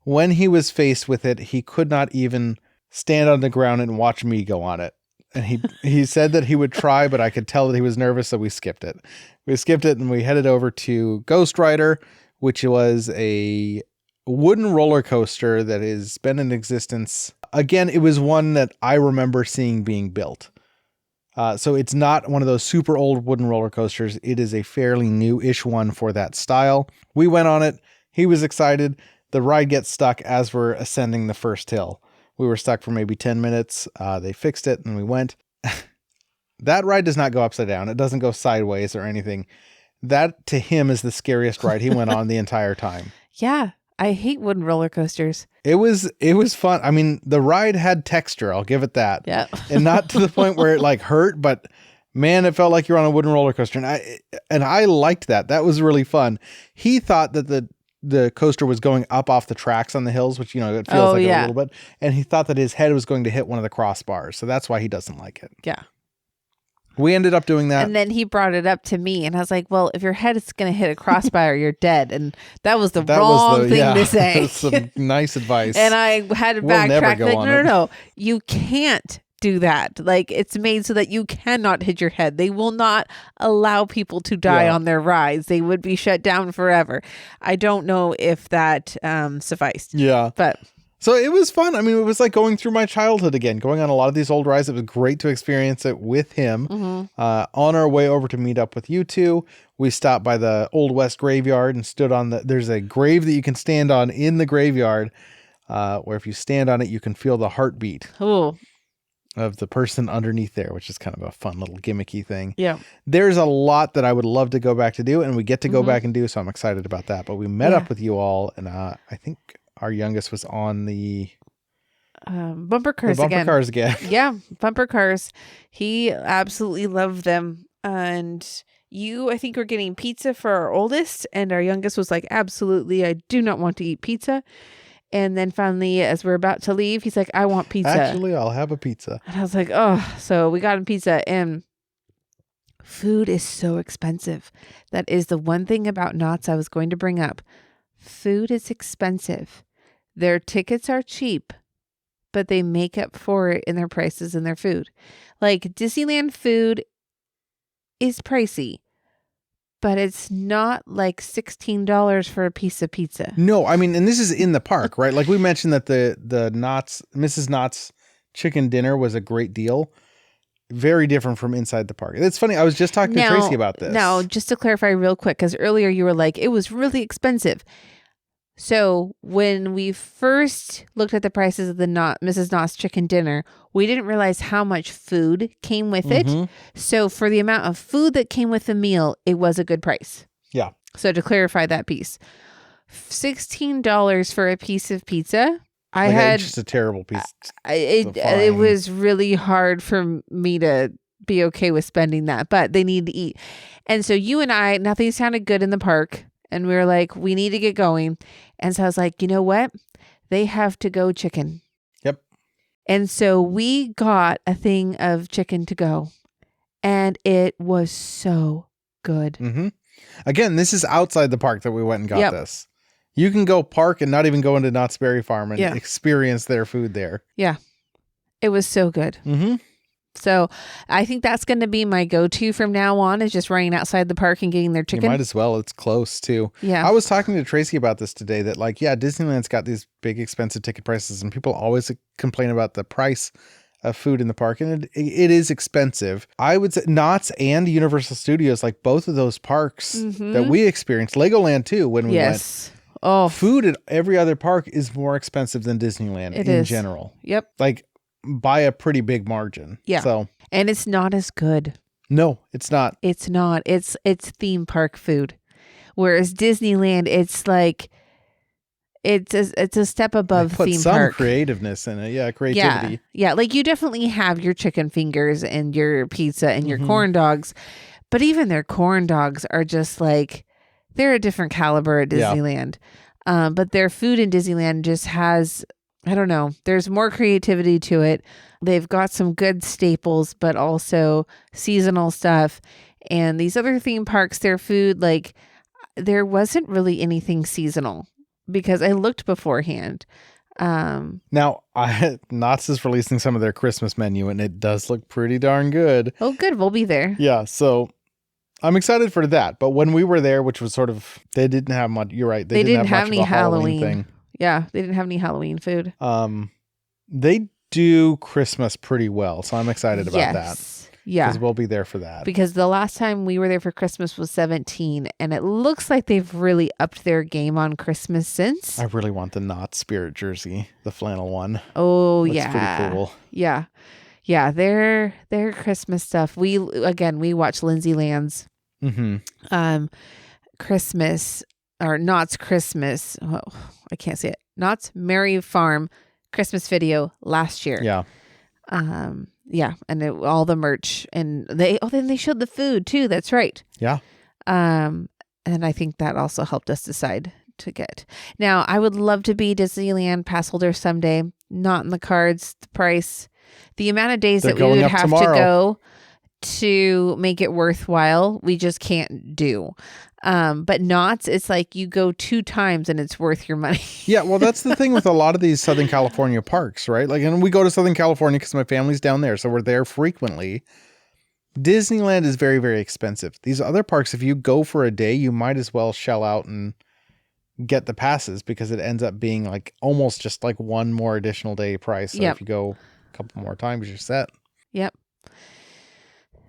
When he was faced with it, he could not even stand on the ground and watch me go on it. And he said that he would try, but I could tell that he was nervous, so we skipped it. We skipped it and we headed over to Ghost Rider, which was a wooden roller coaster that has been in existence. Again, it was one that I remember seeing being built. So it's not one of those super old wooden roller coasters. It is a fairly new-ish one for that style. We went on it. He was excited. The ride gets stuck as we're ascending the first hill. We were stuck for maybe 10 minutes. They fixed it and we went. That ride does not go upside down. It doesn't go sideways or anything. That to him is the scariest ride he went on the entire time. Yeah. I hate wooden roller coasters. It was fun. I mean, the ride had texture. I'll give it that. Yeah. And not to the point where it like hurt, but man, it felt like you're on a wooden roller coaster. And I liked that. That was really fun. He thought that the coaster was going up off the tracks on the hills, which, you know, it feels like a little bit. And he thought that his head was going to hit one of the crossbars. So that's why he doesn't like it. Yeah. We ended up doing that. And then he brought it up to me and I was like, well, if your head is going to hit a crossbar, you're dead. And that was the wrong thing to say. Some nice advice. And I had to backtrack. Like, no. You can't do that. Like, it's made so that you cannot hit your head. They will not allow people to die on their rides. They would be shut down forever. I don't know if that sufficed. Yeah. But so it was fun. I mean, it was like going through my childhood again, going on a lot of these old rides. It was great to experience it with him. On our way over to meet up with you two, we stopped by the Old West graveyard and stood on there's a grave that you can stand on in the graveyard, where if you stand on it, you can feel the heartbeat of the person underneath there, which is kind of a fun little gimmicky thing. Yeah. There's a lot that I would love to go back to do, and we get to go back and do, so I'm excited about that. But we met up with you all, and I think our youngest was on the bumper cars again. Yeah, bumper cars. He absolutely loved them. And you, I think, were getting pizza for our oldest, and our youngest was like, absolutely, I do not want to eat pizza. And then finally, as we're about to leave, he's like, I want pizza. Actually, I'll have a pizza. And I was like, oh, so we got him pizza. And food is so expensive. That is the one thing about Knott's I was going to bring up. Food is expensive. Their tickets are cheap, but they make up for it in their prices and their food. Like, Disneyland food is pricey, but it's not like $16 for a piece of pizza. No, I mean, and this is in the park, right? Like we mentioned that the Knott's, Mrs. Knott's chicken dinner was a great deal. Very different from inside the park. It's funny. I was just talking to Tracy about this. Now, just to clarify real quick, because earlier you were like, it was really expensive. So when we first looked at the prices of the Mrs. Knott's chicken dinner, we didn't realize how much food came with it. So for the amount of food that came with the meal, it was a good price. Yeah. So to clarify that piece, $16 for a piece of pizza. I had just a terrible piece. It was really hard for me to be okay with spending that, but they need to eat. And so you and I, nothing sounded good in the park. And we were like, we need to get going. And so I was like, you know what? They have to go chicken. Yep. And so we got a thing of chicken to go. And it was so good. Again, this is outside the park that we went and got this. You can go park and not even go into Knott's Berry Farm and experience their food there. Yeah. It was so good. So I think that's going to be my go-to from now on, is just running outside the park and getting their chicken. You might as well. It's close too. Yeah. I was talking to Tracy about this today, that like, yeah, Disneyland's got these big expensive ticket prices and people always complain about the price of food in the park. And it is expensive. I would say Knott's and Universal Studios, like both of those parks that we experienced, Legoland too, when we went. Oh, food at every other park is more expensive than Disneyland in general. Yep. Like, by a pretty big margin. Yeah. So, and it's not as good. No, it's not. It's not. It's theme park food. Whereas Disneyland, it's like it's a step above put theme some park. Creativeness in it. Yeah, creativity. Yeah. Like, you definitely have your chicken fingers and your pizza and your corn dogs, but even their corn dogs are just like, they're a different caliber at Disneyland. But their food in Disneyland just has, I don't know, there's more creativity to it. They've got some good staples, but also seasonal stuff. And these other theme parks, their food, like, there wasn't really anything seasonal because I looked beforehand. Now, Knott's is releasing some of their Christmas menu, and it does look pretty darn good. Oh, good. We'll be there. Yeah, so I'm excited for that. But when we were there, which was sort of, they didn't have much. You're right. They didn't have much any of a Halloween thing. Yeah, they didn't have any Halloween food. They do Christmas pretty well, so I'm excited about that. Yeah. Because we'll be there for that. Because the last time we were there for Christmas was 2017, and it looks like they've really upped their game on Christmas since. I really want the Knott Spirit jersey, the flannel one. Oh, Looks pretty cool. Yeah. Yeah, their Christmas stuff. We watched Lindsay Land's Christmas, or Knott's Christmas. Oh, I can't say it. Knott's Merry Farm Christmas video last year. Yeah. Yeah, and all the merch, and then they showed the food too. That's right. Yeah. And I think that also helped us decide to get. Now, I would love to be Disneyland pass holder someday. Not in the cards. The price, the amount of days They're that we would going up have tomorrow. to go to make it worthwhile, we just can't do. But Knott's, it's like you go 2 times and it's worth your money. Yeah, well, that's the thing with a lot of these Southern California parks, right? Like, and we go to Southern California because my family's down there, so we're there frequently. Disneyland is very, very expensive. These other parks, if you go for a day, you might as well shell out and get the passes because it ends up being like almost just like one more additional day price. So if you go a couple more times, you're set. Yep.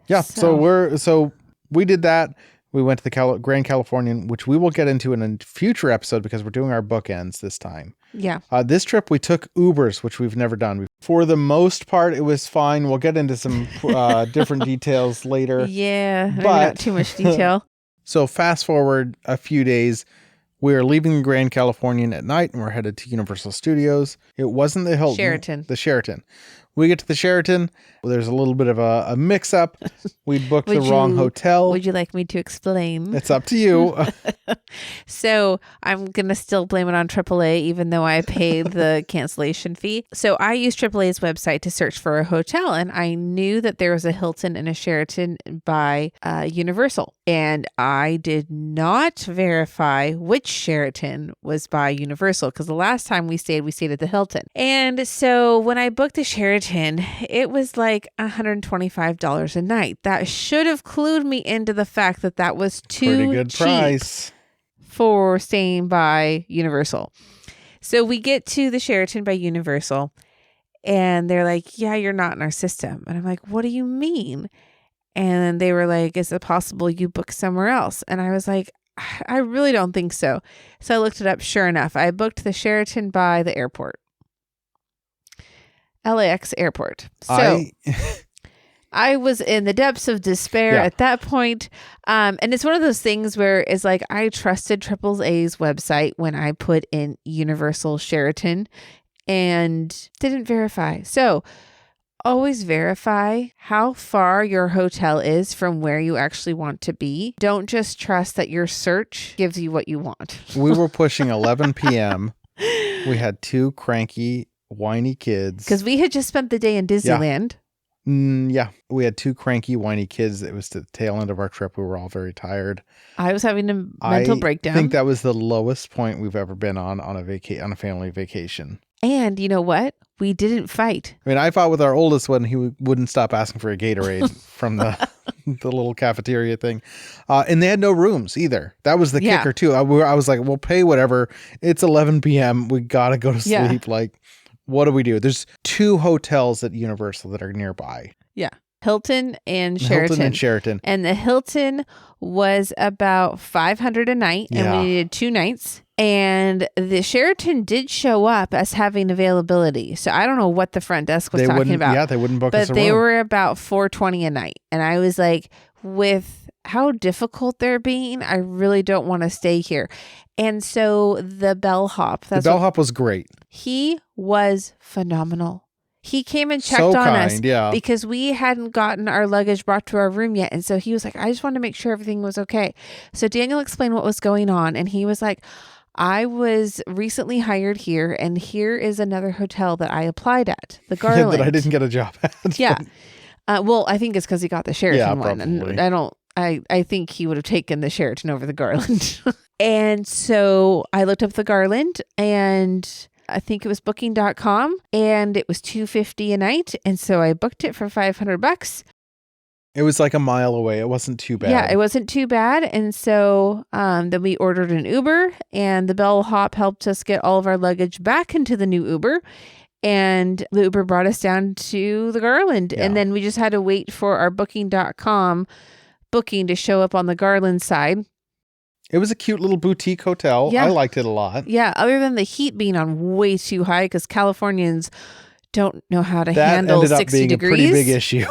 Yeah, so we did that. We went to the Grand Californian, which we will get into in a future episode because we're doing our bookends this time. Yeah. This trip, we took Ubers, which we've never done. For the most part, it was fine. We'll get into some different details later. Yeah, maybe but not too much detail. So fast forward a few days, we're leaving the Grand Californian at night and we're headed to Universal Studios. It wasn't the Hilton. Sheraton. The Sheraton. We get to the Sheraton. There's a little bit of a mix-up. We booked the wrong hotel. Would you like me to explain? It's up to you. So I'm going to still blame it on AAA, even though I paid the cancellation fee. So I used AAA's website to search for a hotel, and I knew that there was a Hilton and a Sheraton by Universal. And I did not verify which Sheraton was by Universal, because the last time we stayed at the Hilton. And so when I booked the Sheraton, it was like $125 a night. That should have clued me into the fact that that was too Pretty good cheap price for staying by Universal. So we get to the Sheraton by Universal and they're like, yeah, you're not in our system. And I'm like, what do you mean? And they were like, is it possible you book somewhere else? And I was like, I really don't think so. So I looked it up. Sure enough, I booked the Sheraton by the airport. LAX airport. So I was in the depths of despair at that point. And it's one of those things where it's like, I trusted AAA's website when I put in Universal Sheraton and didn't verify. So always verify how far your hotel is from where you actually want to be. Don't just trust that your search gives you what you want. We were pushing 11 p.m. We had 2 cranky, whiny kids. Because we had just spent the day in Disneyland. Yeah. We had 2 cranky, whiny kids. It was the tail end of our trip. We were all very tired. I was having a mental breakdown. I think that was the lowest point we've ever been on a family vacation. And you know what? We didn't fight. I mean, I fought with our oldest one. He wouldn't stop asking for a Gatorade from the little cafeteria thing. And they had no rooms either. That was the kicker too. I was like, we'll pay whatever. It's 11 p.m. We got to go to sleep. Yeah. Like, what do we do? There's 2 hotels at Universal that are nearby. Yeah. Hilton and Sheraton. And the Hilton was about $500 a night, and we needed 2 nights. And the Sheraton did show up as having availability. So I don't know what the front desk was talking about. Yeah, they wouldn't book us a room. But they were about $420 a night. And I was like, with how difficult they're being, I really don't want to stay here. And so the bellhop. The bellhop was great. He was phenomenal. He came and checked on us because we hadn't gotten our luggage brought to our room yet. And so he was like, I just wanted to make sure everything was okay. So Daniel explained what was going on. And he was like, I was recently hired here, and here is another hotel that I applied at, the Garland. That I didn't get a job at. Yeah. Well, I think it's because he got the Sheraton one. Probably. And I think he would have taken the Sheraton over the Garland. And so I looked up the Garland, and I think it was booking.com, and it was $250 a night. And so I booked it for $500. It was like a mile away. It wasn't too bad. Yeah, it wasn't too bad. And so then we ordered an Uber, and the bellhop helped us get all of our luggage back into the new Uber. And the Uber brought us down to the Garland. Yeah. And then we just had to wait for our booking.com booking to show up on the Garland side. It was a cute little boutique hotel. Yeah. I liked it a lot. Yeah, other than the heat being on way too high because Californians don't know how to handle 60 degrees. That ended up being a pretty big issue.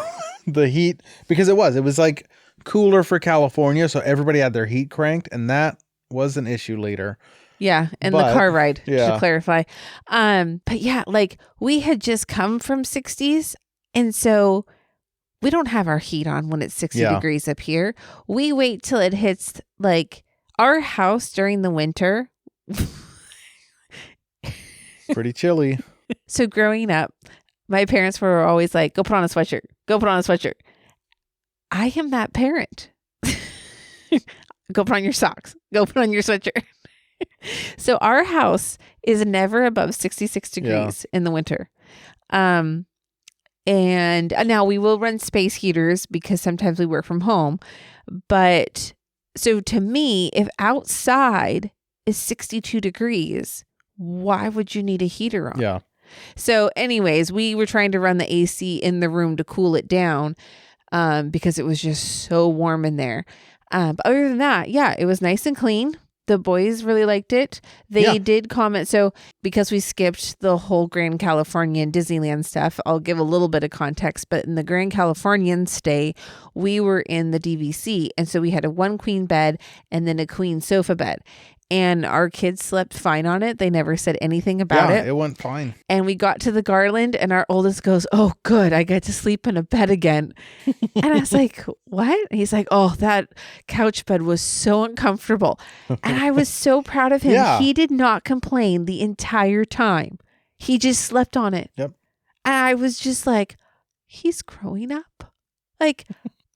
The heat, because it was like cooler for California. So everybody had their heat cranked, and that was an issue later. Yeah, and But, the car ride, yeah. to clarify. But yeah, like we had just come from 60s, and so we don't have our heat on when it's 60 Yeah. degrees up here. We wait till it hits like our house during the winter. Pretty chilly. So growing up, my parents were always like, go put on a sweatshirt. Go put on a sweatshirt. I am that parent. Go put on your socks. Go put on your sweatshirt. So our house is never above 66 degrees in the winter. And now we will run space heaters because sometimes we work from home. But so to me, if outside is 62 degrees, why would you need a heater on? Yeah. So anyways, we were trying to run the AC in the room to cool it down because it was just so warm in there. But other than that, yeah, it was nice and clean. The boys really liked it. They did comment. So because we skipped the whole Grand Californian Disneyland stuff, I'll give a little bit of context. But in the Grand Californian stay, we were in the DVC. And so we had a 1 queen bed and then a queen sofa bed. And our kids slept fine on it. They never said anything about it. It went fine. And we got to the Garland and our oldest goes, oh, good. I get to sleep in a bed again. And I was like, what? And he's like, oh, that couch bed was so uncomfortable. And I was so proud of him. Yeah. He did not complain the entire time. He just slept on it. Yep. And I was just like, he's growing up. Like,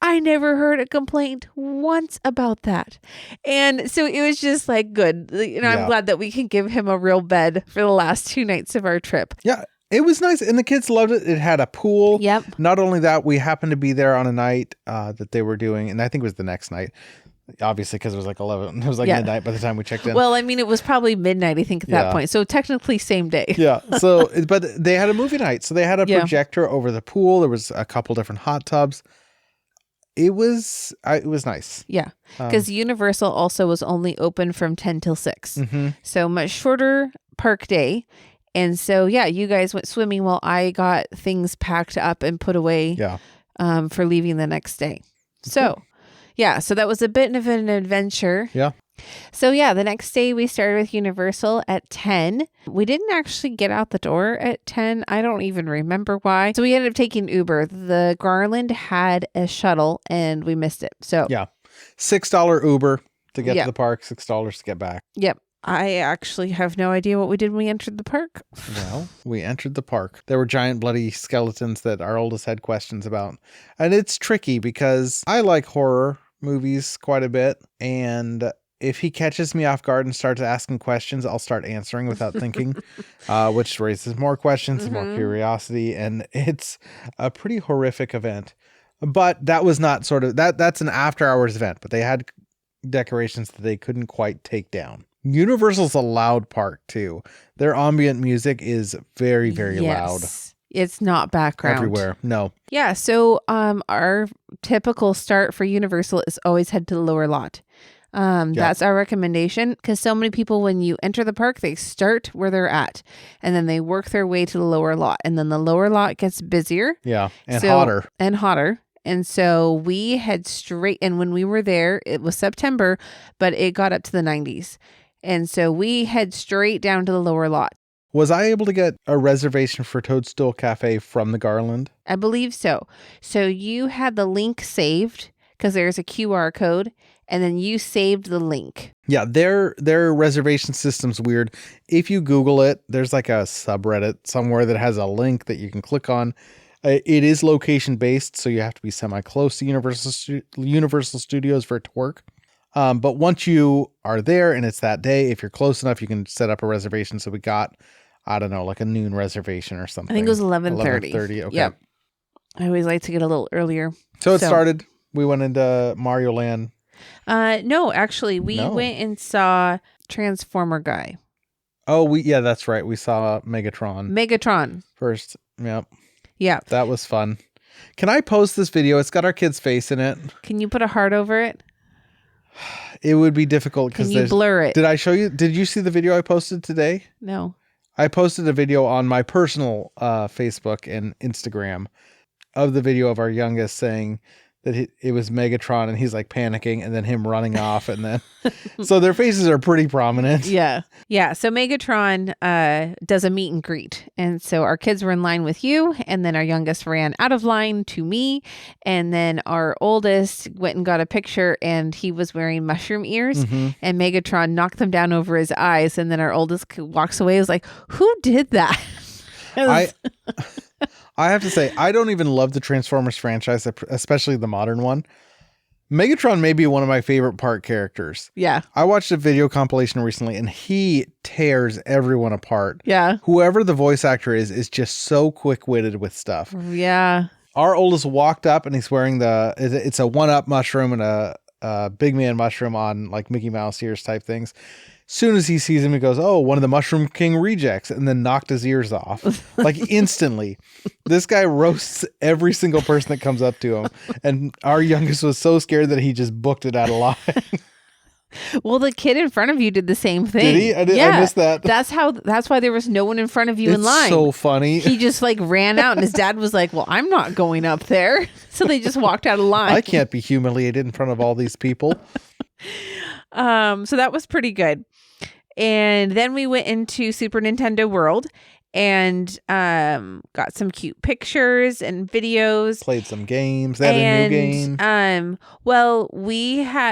I never heard a complaint once about that. And so it was just like good. I'm glad that we can give him a real bed for the last 2 nights of our trip. Yeah, it was nice. And the kids loved it. It had a pool. Yep. Not only that, we happened to be there on a night that they were doing, and I think it was the next night, obviously, because it was like 11. It was like midnight by the time we checked in. Well, I mean, it was probably midnight, I think, at that point. So technically same day. Yeah. So, but they had a movie night. So they had a projector over the pool. There was a couple different hot tubs. It was nice. Yeah. Because Universal also was only open from 10 till 6. Mm-hmm. So much shorter park day. And so, yeah, you guys went swimming while I got things packed up and put away for leaving the next day. So, yeah, so that was a bit of an adventure. Yeah. So, yeah, the next day we started with Universal at 10. We didn't actually get out the door at 10. I don't even remember why. So we ended up taking Uber. The Garland had a shuttle and we missed it. So, yeah, $6 Uber to get to the park, $6 to get back. Yep. I actually have no idea what we did when we entered the park. Well, we entered the park. There were giant bloody skeletons that our oldest had questions about. And it's tricky because I like horror movies quite a bit. And if he catches me off guard and starts asking questions, I'll start answering without thinking, which raises more questions, more curiosity. And it's a pretty horrific event. But that was not sort of that's an after hours event, but they had decorations that they couldn't quite take down. Universal's a loud park too. Their ambient music is very, very loud. It's not background everywhere. No. Yeah. So our typical start for Universal is always head to the lower lot. That's our recommendation because so many people, when you enter the park, they start where they're at and then they work their way to the lower lot, and then the lower lot gets busier. Yeah. And hotter. And hotter. And so we head straight. And when we were there, it was September, but it got up to the 90s. And so we head straight down to the lower lot. Was I able to get a reservation for Toadstool Cafe from the Garland? I believe so. So you had the link saved because there's a QR code, and then you saved the link. Yeah, their reservation system's weird. If you Google it, there's like a subreddit somewhere that has a link that you can click on. It is location based, so you have to be semi-close to Universal Studios for it to work. But once you are there and it's that day, if you're close enough, you can set up a reservation. So we got, I don't know, like a noon reservation or something. I think it was 11:30. 11:30. Okay. Yep. I always like to get a little earlier. So it started. We went into Mario Land. No, actually, we went and saw Transformer Guy. Oh, that's right. We saw Megatron first. Yep. Yeah. That was fun. Can I post this video? It's got our kid's face in it. Can you put a heart over it? It would be difficult because you blur it? Did I show you? Did you see the video I posted today? No. I posted a video on my personal Facebook and Instagram of the video of our youngest saying that it was Megatron, and he's like panicking, and then him running off, and then so their faces are pretty prominent. Yeah. So Megatron does a meet and greet, and so our kids were in line with you, and then our youngest ran out of line to me, and then our oldest went and got a picture, and he was wearing mushroom ears, and Megatron knocked them down over his eyes, and then our oldest walks away. Was like, who did that? I have to say, I don't even love the Transformers franchise, especially the modern one. Megatron may be one of my favorite park characters. Yeah. I watched a video compilation recently, and he tears everyone apart. Yeah. Whoever the voice actor is just so quick-witted with stuff. Yeah. Our oldest walked up, and he's wearing it's a one-up mushroom and a big man mushroom on like Mickey Mouse ears type things. Soon as he sees him, he goes, "Oh, one of the Mushroom King rejects," and then knocked his ears off. Like instantly. This guy roasts every single person that comes up to him. And our youngest was so scared that he just booked it out of line. Well, the kid in front of you did the same thing. Did he? I missed that. That's why there was no one in front of you in line. It's so funny. He just like ran out, and his dad was like, "Well, I'm not going up there." So they just walked out of line. I can't be humiliated in front of all these people. So that was pretty good. And then we went into Super Nintendo World and got some cute pictures and videos. Played some games. They had a new game. Well,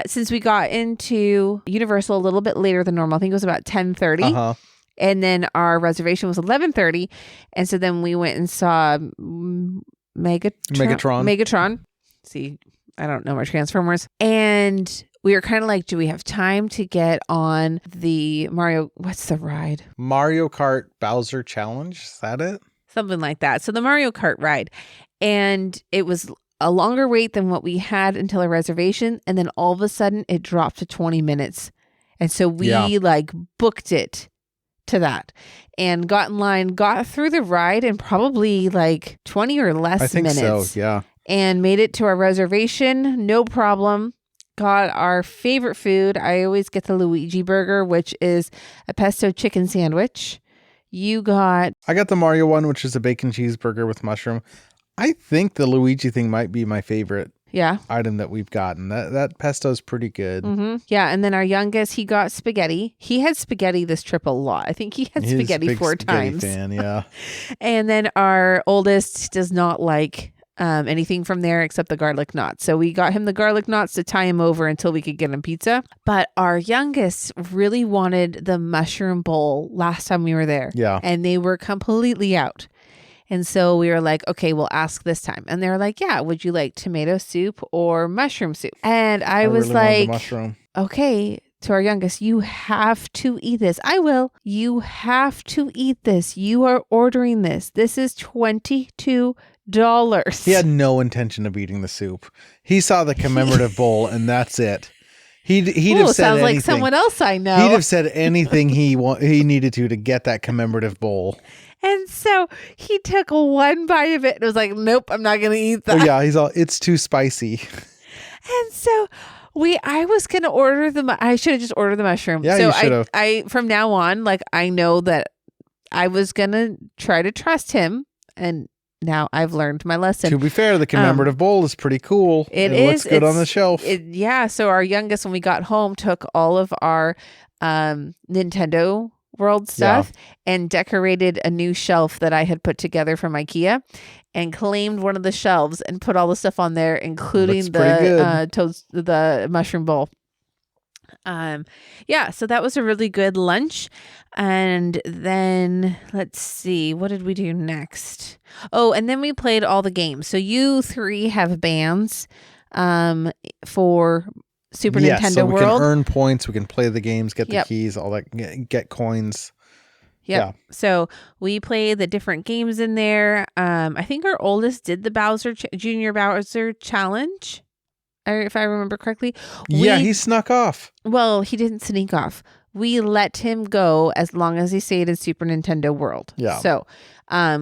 since we got into Universal a little bit later than normal, I think it was about 10:30. And then our reservation was 11:30. And so then we went and saw Megatron. See, I don't know my Transformers. And we were kind of like, do we have time to get on the what's the ride? Mario Kart Bowser Challenge. Is that it? Something like that. So the Mario Kart ride. And it was a longer wait than what we had until a reservation. And then all of a sudden it dropped to 20 minutes. And so we booked it to that and got in line, got through the ride in probably like 20 or less minutes. I think so, yeah. And made it to our reservation. No problem. Got our favorite food. I always get the Luigi burger, which is a pesto chicken sandwich. I got the Mario one, which is a bacon cheeseburger with mushroom. I think the Luigi thing might be my favorite item that we've gotten. That pesto is pretty good. Yeah, and then our youngest, he got spaghetti. He had spaghetti this trip a lot. I think he had spaghetti 4 times. Fan, yeah. And then our oldest does not like anything from there except the garlic knots. So we got him the garlic knots to tie him over until we could get him pizza. But our youngest really wanted the mushroom bowl last time we were there. Yeah. And they were completely out. And so we were like, okay, we'll ask this time. And they were like, yeah, would you like tomato soup or mushroom soup? And I was really like, mushroom. Okay, to our youngest, you have to eat this. I will. You have to eat this. You are ordering this. This is $22. He had no intention of eating the soup. He saw the commemorative bowl, and that's it. He'd have said sounds anything. Like someone else I know. He'd have said anything he needed to get that commemorative bowl. And so he took one bite of it and was like, "Nope, I'm not going to eat that." Oh yeah, it's too spicy. And so I was going to order I should have just ordered the mushroom. Yeah, so you should have. I from now on, like, I know that I was going to try to trust him, and now I've learned my lesson. To be fair, the commemorative bowl is pretty cool. It looks good on the shelf. So our youngest, when we got home, took all of our Nintendo World stuff and decorated a new shelf that I had put together from IKEA and claimed one of the shelves and put all the stuff on there, including the mushroom bowl. So that was a really good lunch. And then let's see, what did we do next? Oh, and then we played all the games. So you 3 have bands for Super Nintendo we World. Can earn points, we can play the games, get the keys, all that, get coins. Yep. Yeah. So we played the different games in there. I think our oldest did the Junior Bowser Challenge, if I remember correctly. He snuck off. Well, he didn't sneak off. We let him go as long as he stayed in Super Nintendo World. Yeah. So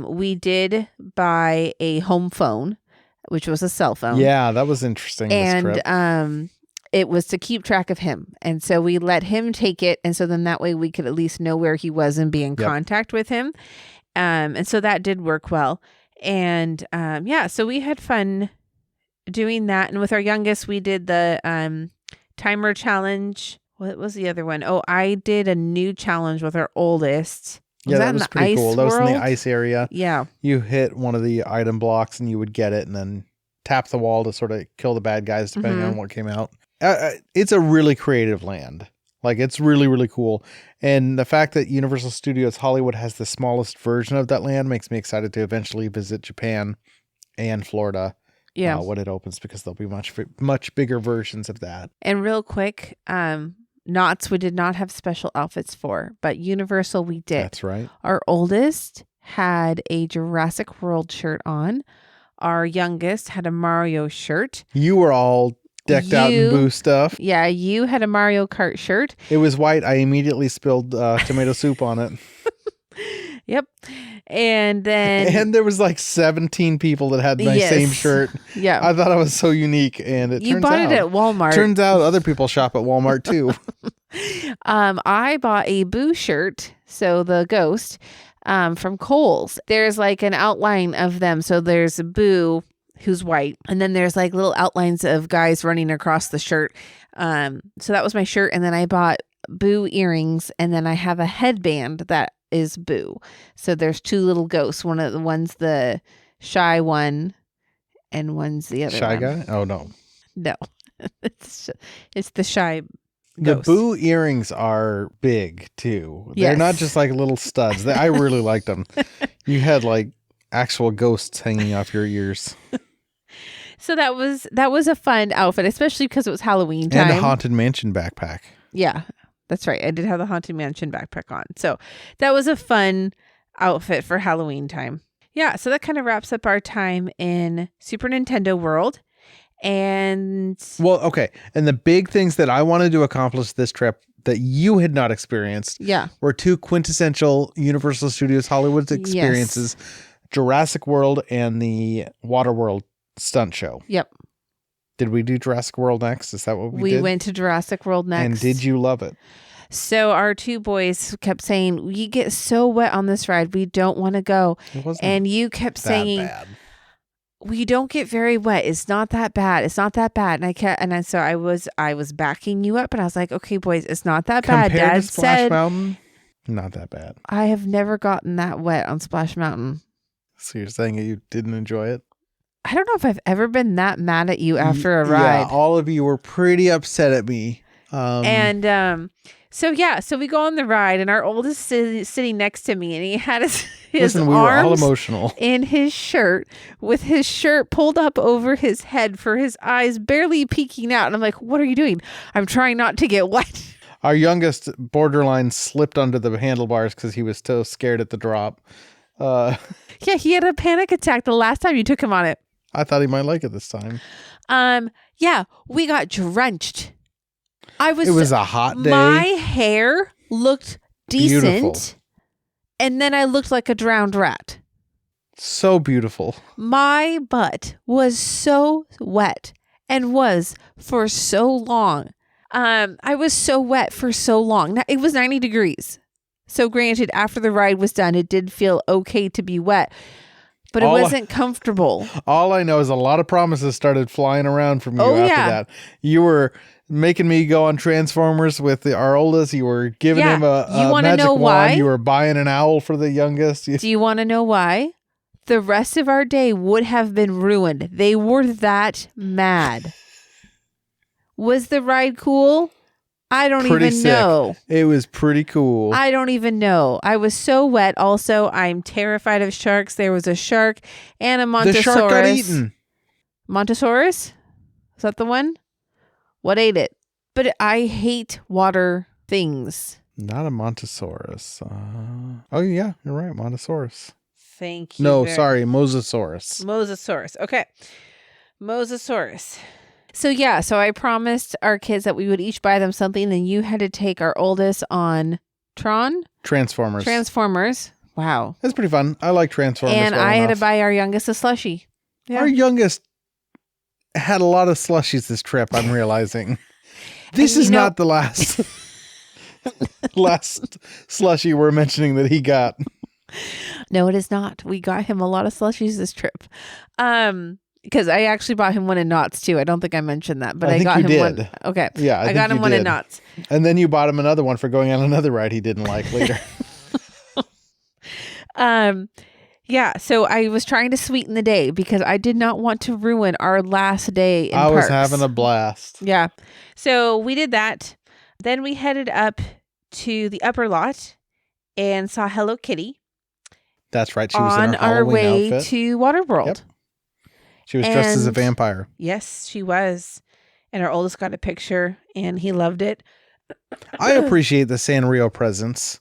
we did buy a home phone, which was a cell phone. Yeah, that was interesting. And this trip. It was to keep track of him. And so we let him take it. And so then that way we could at least know where he was and be in contact with him. And so that did work well. And so we had fun doing that. And with our youngest, we did the timer challenge. What was the other one? Oh, I did a new challenge with our oldest. That was pretty cool. That was in the world? ice area. Yeah. You hit one of the item blocks and you would get it and then tap the wall to sort of kill the bad guys depending on what came out. It's a really creative land. Like, it's really, really cool. And the fact that Universal Studios Hollywood has the smallest version of that land makes me excited to eventually visit Japan and Florida when it opens, because there'll be much bigger versions of that. And real quick, Knott's we did not have special outfits for, but Universal we did. That's right. Our oldest had a Jurassic World shirt on. Our youngest had a Mario shirt. You were all decked out in Boo stuff. Yeah, you had a Mario Kart shirt. It was white. I immediately spilled tomato soup on it. Yep. And then there was like 17 people that had my same shirt. Yeah. I thought I was so unique, and you bought it at Walmart. Turns out other people shop at Walmart too. I bought a Boo shirt, so the ghost, from Kohl's. There's like an outline of them. So there's Boo, who's white, and then there's like little outlines of guys running across the shirt. So that was my shirt, and then I bought Boo earrings, and then I have a headband that is Boo. So there's two little ghosts. One's the shy one, and one's the other shy one. guy. Oh no, it's the shy The ghost. Boo earrings are big too. They're not just like little studs. I really liked them. You had like actual ghosts hanging off your ears. So that was a fun outfit, especially because it was Halloween time. And a Haunted Mansion backpack. Yeah, that's right. I did have the Haunted Mansion backpack on. So that was a fun outfit for Halloween time. Yeah, so that kind of wraps up our time in Super Nintendo World. And and the big things that I wanted to accomplish this trip that you had not experienced were two quintessential Universal Studios Hollywood experiences, Jurassic World and the Waterworld stunt show. Yep. Did we do Jurassic World next? Is that what we did? We went to Jurassic World next. And did you love it? So our two boys kept saying, we get so wet on this ride. We don't want to go. It wasn't and you kept saying, bad. We don't get very wet. It's not that bad. It's not that bad. So I was backing you up, and I was like, okay, boys, it's not that bad. Compared Dad to Splash said, Mountain, not that bad. I have never gotten that wet on Splash Mountain. So you're saying that you didn't enjoy it? I don't know if I've ever been that mad at you after a ride. Yeah, all of you were pretty upset at me. So we go on the ride, and our oldest is sitting next to me, and he had his Listen, we were all emotional in his shirt, with his shirt pulled up over his head for his eyes barely peeking out. And I'm like, what are you doing? I'm trying not to get wet. Our youngest borderline slipped under the handlebars because he was so scared at the drop. Yeah, he had a panic attack the last time you took him on it. I thought he might like it this time. Yeah, we got drenched. It was a hot day. My hair looked decent. Beautiful. And then I looked like a drowned rat. So beautiful. My butt was so wet and was for so long. I was so wet for so long. Now, it was 90 degrees. So granted, after the ride was done, it did feel okay to be wet, but it wasn't comfortable. All I know is a lot of promises started flying around from you after that. You were making me go on Transformers with our oldest. You were giving him a magic wand. Why? You were buying an owl for the youngest. Do you want to know why? The rest of our day would have been ruined. They were that mad. Was the ride cool? I don't even know. It was pretty cool. I don't even know. I was so wet. Also, I'm terrified of sharks. There was a shark and a Montosaurus. The shark got eaten. Montosaurus? Is that the one? What ate it? But I hate water things. Not a Montosaurus. Oh, yeah. You're right. Montosaurus. Thank you. No, sorry. Mosasaurus. Mosasaurus. Okay. Mosasaurus. So I promised our kids that we would each buy them something, and you had to take our oldest on Transformers. Wow. That's pretty fun. I like Transformers. And I had to buy our youngest a slushie. Yeah. Our youngest had a lot of slushies this trip, I'm realizing. This is not the last slushie we're mentioning that he got. No, it is not. We got him a lot of slushies this trip. Because I actually bought him one in Knott's too. I don't think I mentioned that, but I think got you him did. one. Okay. Yeah, I got him one in Knott's. And then you bought him another one for going on another ride he didn't like later. Yeah, so I was trying to sweeten the day because I did not want to ruin our last day in I was parks. having a blast. Yeah. So we did that. Then we headed up to the upper lot and saw Hello Kitty. That's right. She was on in her our Halloween way outfit. to Waterworld. Yep. She was dressed as a And- vampire. Yes, she was. And our oldest got a picture and he loved it. I appreciate the Sanrio presence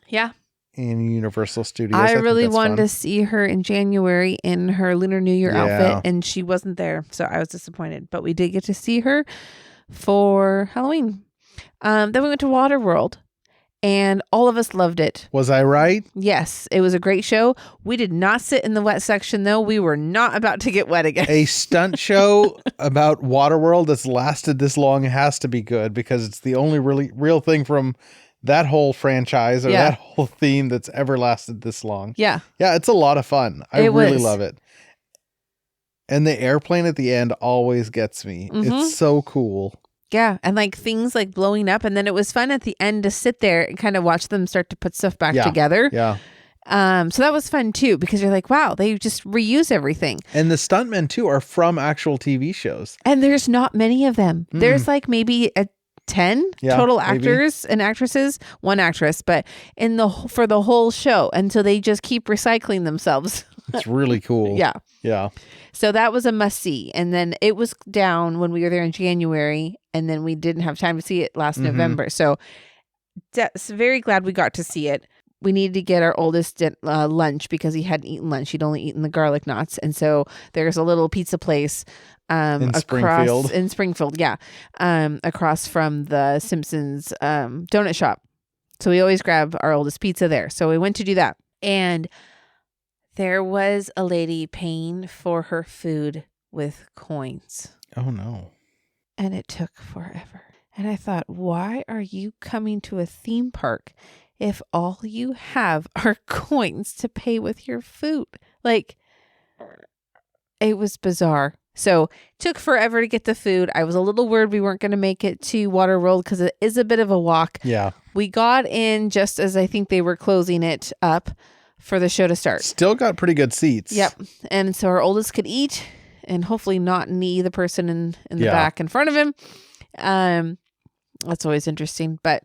Yeah. in Universal Studios. I think really that's wanted fun. to see her in January in her Lunar New Year Yeah. outfit, and she wasn't there, so I was disappointed. But we did get to see her for Halloween. Then we went to Waterworld, and all of us loved it. Was I right? Yes, it was a great show. We did not sit in the wet section, though. We were not about to get wet again. A stunt show about Waterworld that's lasted this long has to be good because it's the only really real thing from that whole franchise or Yeah. that whole theme that's ever lasted this long. Yeah. Yeah, it's a lot of fun. I It really was. love it. And the airplane at the end always gets me. Mhm. It's so cool. Yeah. And like things like blowing up. And then it was fun at the end to sit there and kind of watch them start to put stuff back Yeah. together. Yeah. So that was fun too, because you're like, wow, they just reuse everything. And the stuntmen too are from actual TV shows. And there's not many of them. There's like maybe 10 Yeah, total maybe. actors and actresses, one actress, but for the whole show. And so they just keep recycling themselves. It's really cool. Yeah. Yeah. So that was a must see. And then it was down when we were there in January, and then we didn't have time to see it last November. So that's very glad we got to see it. We needed to get our oldest lunch because he hadn't eaten lunch. He'd only eaten the garlic knots. And so there's a little pizza place In Springfield. in Springfield, yeah. Across from the Simpsons donut shop. So we always grab our oldest pizza there. So we went to do that. And there was a lady paying for her food with coins. Oh no. And it took forever. And I thought, why are you coming to a theme park if all you have are coins to pay with your food? Like, it was bizarre. So it took forever to get the food. I was a little worried we weren't going to make it to Waterworld because it is a bit of a walk. Yeah. We got in just as I think they were closing it up for the show to start. Still got pretty good seats. Yep. And so our oldest could eat and hopefully not knee the person in the Yeah. back in front of him. That's always interesting. But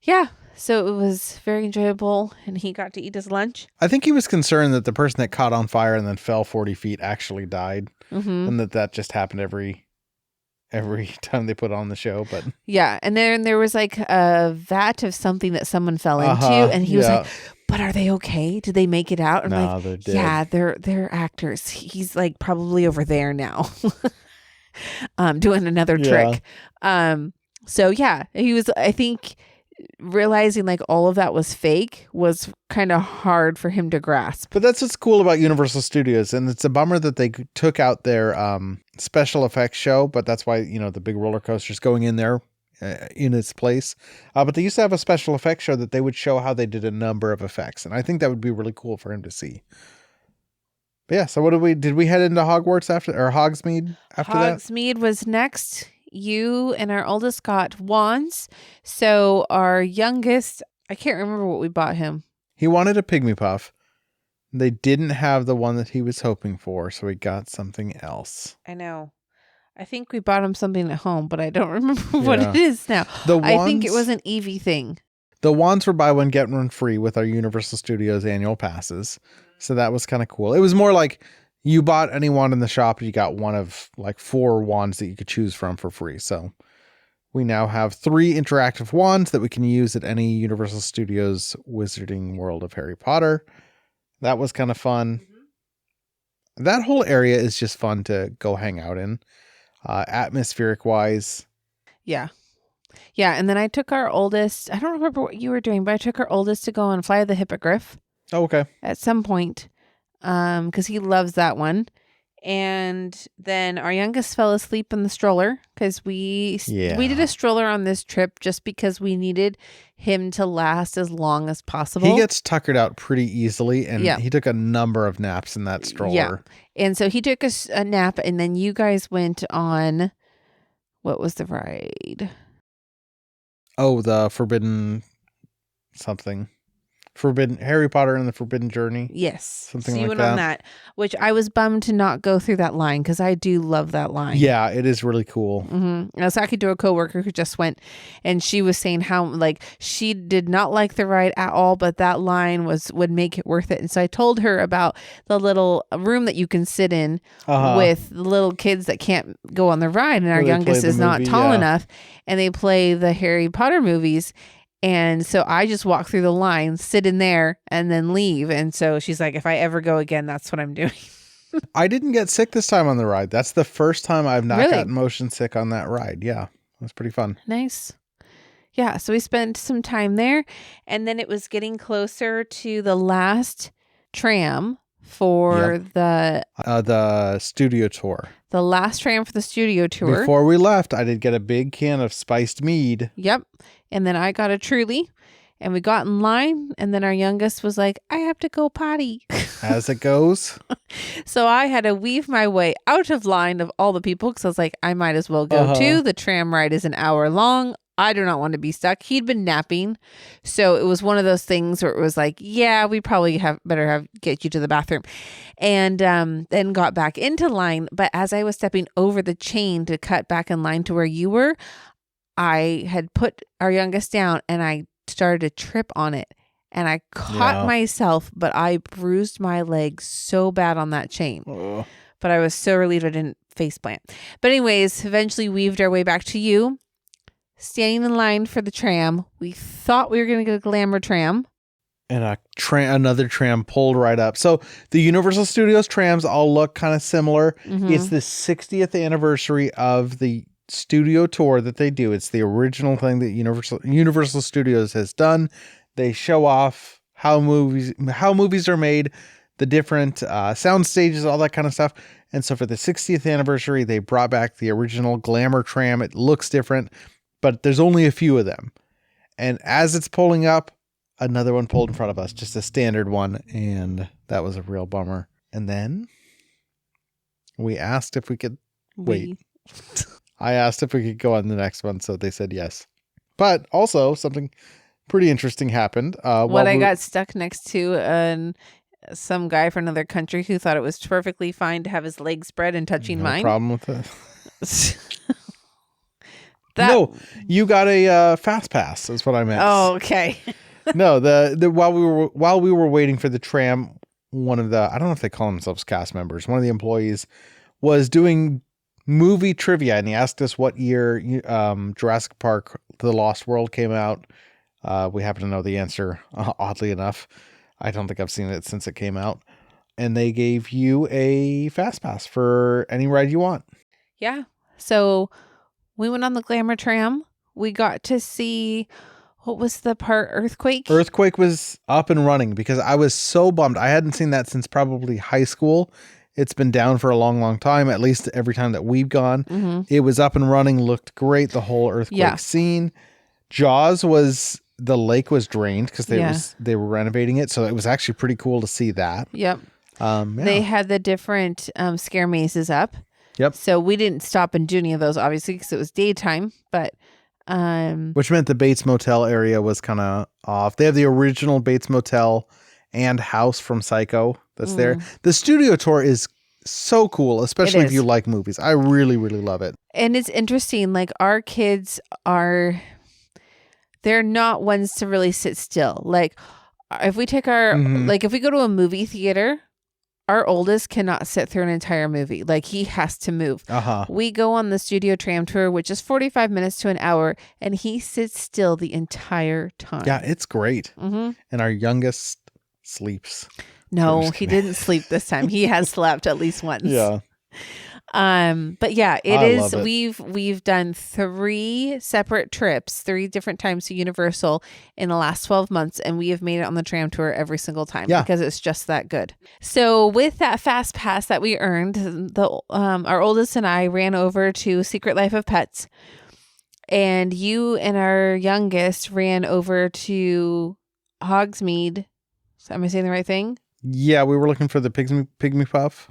yeah, so it was very enjoyable and he got to eat his lunch. I think he was concerned that the person that caught on fire and then fell 40 feet actually died. Mm-hmm. And that just happened every time they put on the show. But Yeah. And then there was like a vat of something that someone fell into and he was like, but are they okay? Did they make it out? I'm no, like, they're dead. yeah, they're actors. He's like probably over there now. Doing another trick. So yeah, he was, I think, realizing like all of that was fake was kind of hard for him to grasp. But that's what's cool about Universal Studios. And it's a bummer that they took out their special effects show, but that's why, the big roller coaster's going in there in its place. But they used to have a special effects show that they would show how they did a number of effects. And I think that would be really cool for him to see. But yeah, so what did we head into Hogwarts or Hogsmeade after that? Hogsmeade was next. You and our oldest got wands. So our youngest, I can't remember what we bought him. He wanted a Pygmy Puff. They didn't have the one that he was hoping for, so he got something else. I know. I think we bought him something at home, but I don't remember what it is now. I think it was an Eevee thing. The wands were buy one, get one free with our Universal Studios annual passes. So that was kind of cool. It was more like you bought any wand in the shop, you got one of like 4 wands that you could choose from for free. So we now have 3 interactive wands that we can use at any Universal Studios Wizarding World of Harry Potter. That was kind of fun. Mm-hmm. That whole area is just fun to go hang out in. Atmospheric wise. Yeah. Yeah. And then I took our oldest, I don't remember what you were doing, but I took our oldest to go and fly the Hippogriff Oh, okay. at some point. Because he loves that one. And then our youngest fell asleep in the stroller because we did a stroller on this trip just because we needed him to last as long as possible. He gets tuckered out pretty easily, and he took a number of naps in that stroller. Yeah. And so he took a nap, and then you guys went on, what was the ride? Oh, the Forbidden something. Harry Potter and the Forbidden Journey. Yes. Something so you like went on that, which I was bummed to not go through that line because I do love that line. Yeah, it is really cool. Mm-hmm. I was talking to a coworker who just went, and she was saying how she did not like the ride at all, but that line would make it worth it. And so I told her about the little room that you can sit in with the little kids that can't go on the ride, and our youngest is not tall enough, and they play the Harry Potter movies. And so I just walk through the line, sit in there, and then leave. And so she's like, if I ever go again, that's what I'm doing. I didn't get sick this time on the ride. That's the first time I've not gotten motion sick on that ride. Yeah, it was pretty fun. Nice. Yeah, so we spent some time there. And then it was getting closer to the last tram for the studio tour. The last tram for the studio tour. Before we left, I did get a big can of spiced mead. Yep. And then I got a Truly, and we got in line, and then our youngest was like, I have to go potty. As it goes. So I had to weave my way out of line of all the people because I was like, I might as well go too. The tram ride is an hour long. I do not want to be stuck. He'd been napping. So it was one of those things where it was like, yeah, we probably better get you to the bathroom. And then got back into line. But as I was stepping over the chain to cut back in line to where you were, I had put our youngest down and I started to trip on it. And I caught myself, but I bruised my leg so bad on that chain. Oh. But I was so relieved I didn't face plant. But anyways, eventually weaved our way back to you. Standing in line for the tram. We thought we were going to get a glamour tram. And another tram pulled right up. So the Universal Studios trams all look kind of similar. Mm-hmm. It's the 60th anniversary of the studio tour that they do. It's the original thing that Universal Studios has done. They show off how movies are made, the different sound stages, all that kind of stuff. And so for the 60th anniversary, they brought back the original glamour tram. It looks different, but there's only a few of them. And as it's pulling up, another one pulled in front of us, just a standard one. And that was a real bummer. And then we asked if we could wait. I asked if we could go on the next one. So they said yes. But also something pretty interesting happened. I got stuck next to some guy from another country who thought it was perfectly fine to have his legs spread and touching mine. No problem with that. No, you got a fast pass. Is what I meant. Oh, okay. No, the while we were waiting for the tram, one of the, I don't know if they call themselves cast members, one of the employees was doing movie trivia, and he asked us what year Jurassic Park: The Lost World came out. We happen to know the answer, oddly enough. I don't think I've seen it since it came out. And they gave you a fast pass for any ride you want. Yeah. So we went on the glamour tram. We got to see, what was the part? Earthquake? Earthquake was up and running because I was so bummed. I hadn't seen that since probably high school. It's been down for a long, long time, at least every time that we've gone. Mm-hmm. It was up and running, looked great, the whole earthquake scene. Jaws the lake was drained because they were renovating it, so it was actually pretty cool to see that. Yep. They had the different scare mazes up. Yep. So we didn't stop and do any of those, obviously, because it was daytime, but... Which meant the Bates Motel area was kind of off. They have the original Bates Motel and house from Psycho that's there. The studio tour is so cool, especially if you like movies. I really, really love it. And it's interesting. Like, our kids they're not ones to really sit still. Like, if we take if we go to a movie theater, our oldest cannot sit through an entire movie. Like, he has to move. We go on the studio tram tour, which is 45 minutes to an hour, and he sits still the entire time. Yeah, it's great. Mm-hmm. And our youngest sleeps. No, he didn't sleep this time. He has slept at least once. Yeah. But yeah, I love it. we've done 3 separate trips, 3 different times to Universal in the last 12 months, and we have made it on the tram tour every single time because it's just that good. So with that fast pass that we earned, our oldest and I ran over to Secret Life of Pets, and you and our youngest ran over to Hogsmeade. Am I saying the right thing? Yeah, we were looking for the pygmy puff.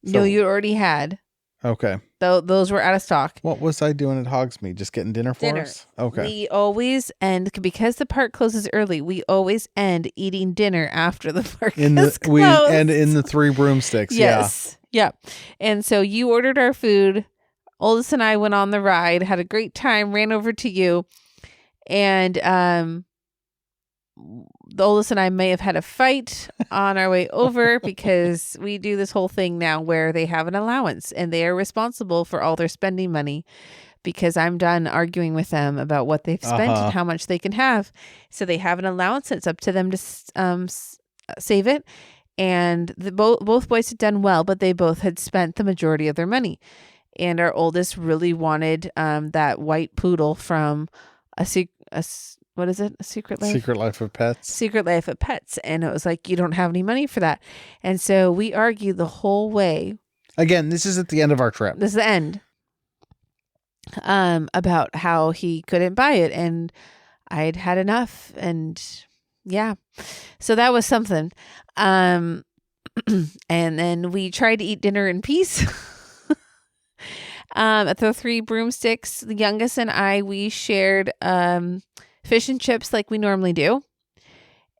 No, you already had. Okay. Those were out of stock. What was I doing at Hogsmeade? Just getting dinner for us? Okay. We always end, because the park closes early, we always end eating dinner after the park is closed. We end in the 3 broomsticks. Yes. Yeah. And so you ordered our food. Oldest and I went on the ride, had a great time, ran over to you. And the oldest and I may have had a fight on our way over because we do this whole thing now where they have an allowance and they are responsible for all their spending money, because I'm done arguing with them about what they've spent and how much they can have. So they have an allowance. It's up to them to save it. And both boys had done well, but they both had spent the majority of their money. And our oldest really wanted that white poodle from what is it? A Secret Life? Secret Life of Pets. Secret Life of Pets. And it was like, you don't have any money for that. And so we argued the whole way. Again, this is at the end of our trip. This is the end. About how he couldn't buy it. And I'd had enough. And yeah. So that was something. And then we tried to eat dinner in peace. At the 3 broomsticks, the youngest and I, we shared fish and chips like we normally do.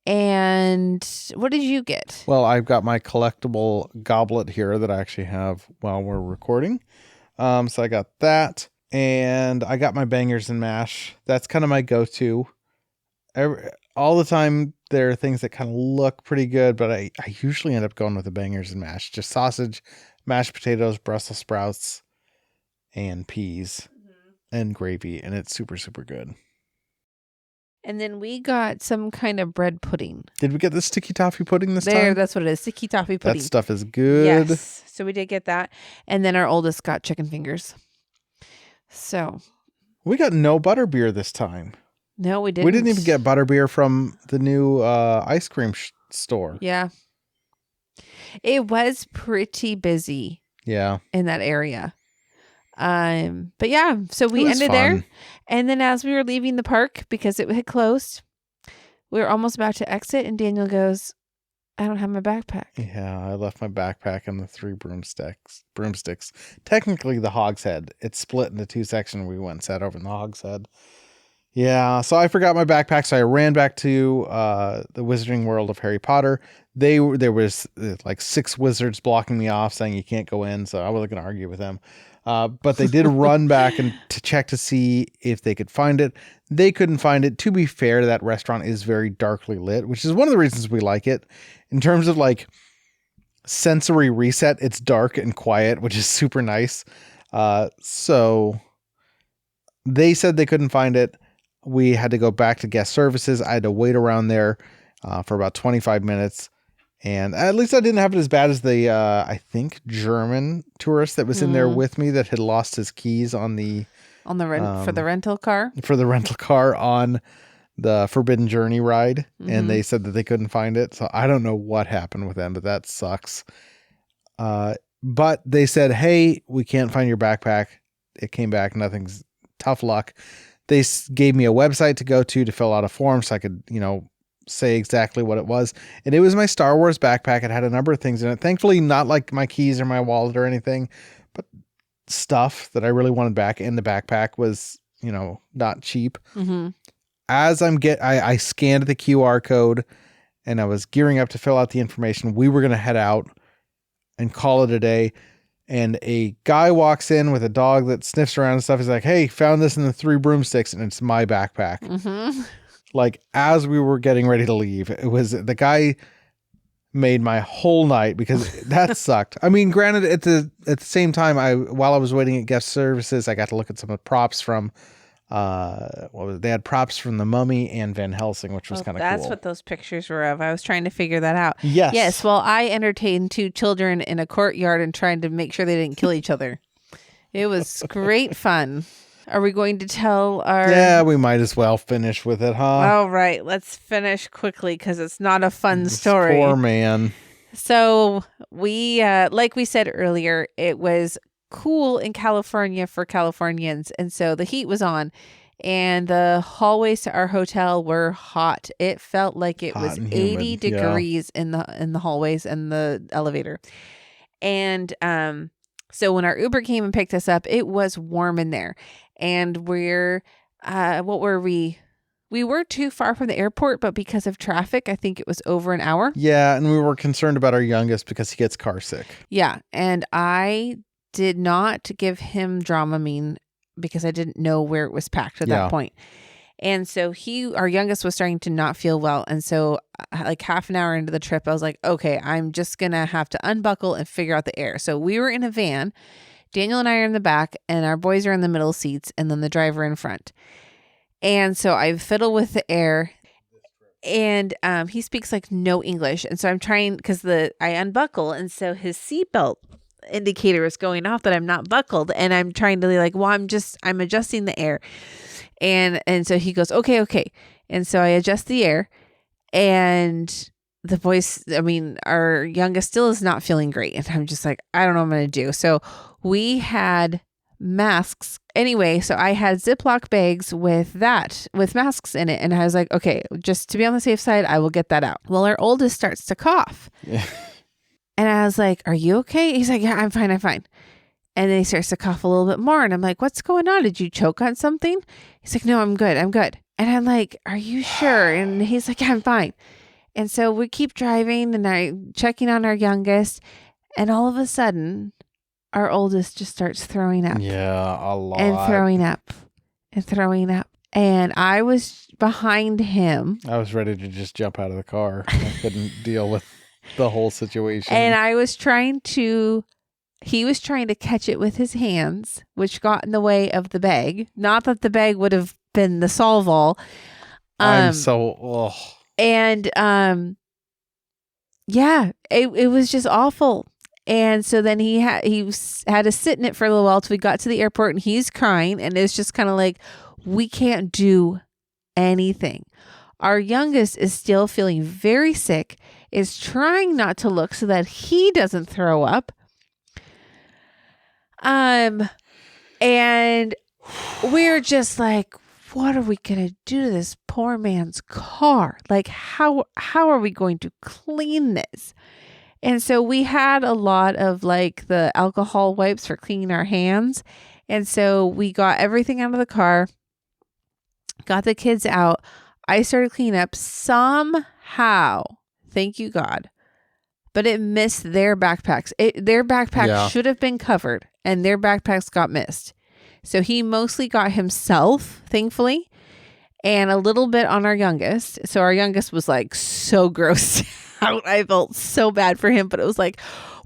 And what did you get? Well, I've got my collectible goblet here that I actually have while we're recording. So I got that, and I got my bangers and mash. That's kind of my go-to. All the time, there are things that kind of look pretty good, but I usually end up going with the bangers and mash. Just sausage, mashed potatoes, Brussels sprouts, and peas, and gravy, and it's super, super good. And then we got some kind of bread pudding. Did we get the sticky toffee pudding this time? That's what it is. Sticky toffee pudding. That stuff is good. Yes. So we did get that. And then our oldest got chicken fingers. So. We got no butterbeer this time. No, we didn't. We didn't even get butterbeer from the new ice cream store. Yeah. It was pretty busy. Yeah. In that area. But yeah, so we ended fun. there. And then as we were leaving the park, because it had closed, we were almost about to exit, and Daniel goes, I don't have my backpack. Yeah, I left my backpack in the 3 broomsticks. Technically the hogshead. It's split into 2 sections. We went and sat over in the hogshead. Yeah, so I forgot my backpack, so I ran back to the Wizarding World of Harry Potter. There was like 6 wizards blocking me off, saying you can't go in, so I wasn't going to argue with them. But they did run back and to check to see if they could find it. They couldn't find it. To be fair, that restaurant is very darkly lit, which is one of the reasons we like it. In terms of like sensory reset, it's dark and quiet, which is super nice. So they said they couldn't find it. We had to go back to guest services. I had to wait around there for about 25 minutes. And at least I didn't have it as bad as the, I think, German tourist that was in there with me that had lost his keys on the... for the rental car? For the rental car on the Forbidden Journey ride. And they said that they couldn't find it. So I don't know what happened with them, but that sucks. But they said, hey, we can't find your backpack. It came back. Nothing's tough luck. They gave me a website to go to fill out a form so I could, say exactly what it was. And it was my Star Wars backpack. It had a number of things in it. Thankfully, not like my keys or my wallet or anything, but stuff that I really wanted back in the backpack was, not cheap. As I scanned the QR code and I was gearing up to fill out the information. We were going to head out and call it a day. And a guy walks in with a dog that sniffs around and stuff. He's like, hey, found this in the 3 broomsticks, and it's my backpack. Like, as we were getting ready to leave, it was the guy made my whole night because that sucked. I mean, granted, at the same time, while I was waiting at guest services, I got to look at some of the props from They had props from The Mummy and Van Helsing, which was kind of cool. That's what those pictures were of. I was trying to figure that out. Yes. Yes. Well, I entertained 2 children in a courtyard and trying to make sure they didn't kill each other. It was great fun. Are we going to tell our... Yeah, we might as well finish with it, huh? All right. Let's finish quickly because it's not a fun story. Poor man. So we, like we said earlier, it was cool in California for Californians. And so the heat was on and the hallways to our hotel were hot. It felt like it was 80 degrees in the hallways and the elevator. And so when our Uber came and picked us up, it was warm in there. And we're, what were we? We were too far from the airport, but because of traffic, I think it was over an hour. Yeah, and we were concerned about our youngest because he gets car sick. Yeah, and I did not give him Dramamine because I didn't know where it was packed at that point. And so our youngest was starting to not feel well. And so like half an hour into the trip, I was like, okay, I'm just going to have to unbuckle and figure out the air. So we were in a van. Daniel and I are in the back and our boys are in the middle seats and then the driver in front. And so I fiddle with the air and he speaks like no English. And so I'm trying because I unbuckle. And so his seatbelt indicator is going off that I'm not buckled. And I'm trying to like, well, I'm adjusting the air. And so he goes, okay. And so I adjust the air and the boys, our youngest still is not feeling great. And I'm just like, I don't know what I'm going to do. So we had masks. Anyway, so I had Ziploc bags with masks in it. And I was like, okay, just to be on the safe side, I will get that out. Well, our oldest starts to cough. Yeah. And I was like, are you okay? He's like, yeah, I'm fine. And then he starts to cough a little bit more. And I'm like, what's going on? Did you choke on something? He's like, no, I'm good. And I'm like, are you sure? And he's like, yeah, I'm fine. And so we keep driving and I'm checking on our youngest. And all of a sudden, our oldest just starts throwing up. Yeah, a lot. And throwing up. And I was behind him. I was ready to just jump out of the car. I couldn't deal with the whole situation. And he was trying to catch it with his hands, which got in the way of the bag. Not that the bag would have been the solve all. It was just awful. And so then he had to sit in it for a little while till we got to the airport and he's crying and it's just kind of like, we can't do anything. Our youngest is still feeling very sick, is trying not to look so that he doesn't throw up. And we're just like, what are we going to do to this poor man's car? Like, how are we going to clean this? And so we had a lot of like the alcohol wipes for cleaning our hands. And so we got everything out of the car, got the kids out. I started cleaning up somehow. Thank you, God. But it missed their backpacks. Their backpacks should have been covered and their backpacks got missed. So he mostly got himself, thankfully, and a little bit on our youngest. So our youngest was like so grossed out. I felt so bad for him, but it was like,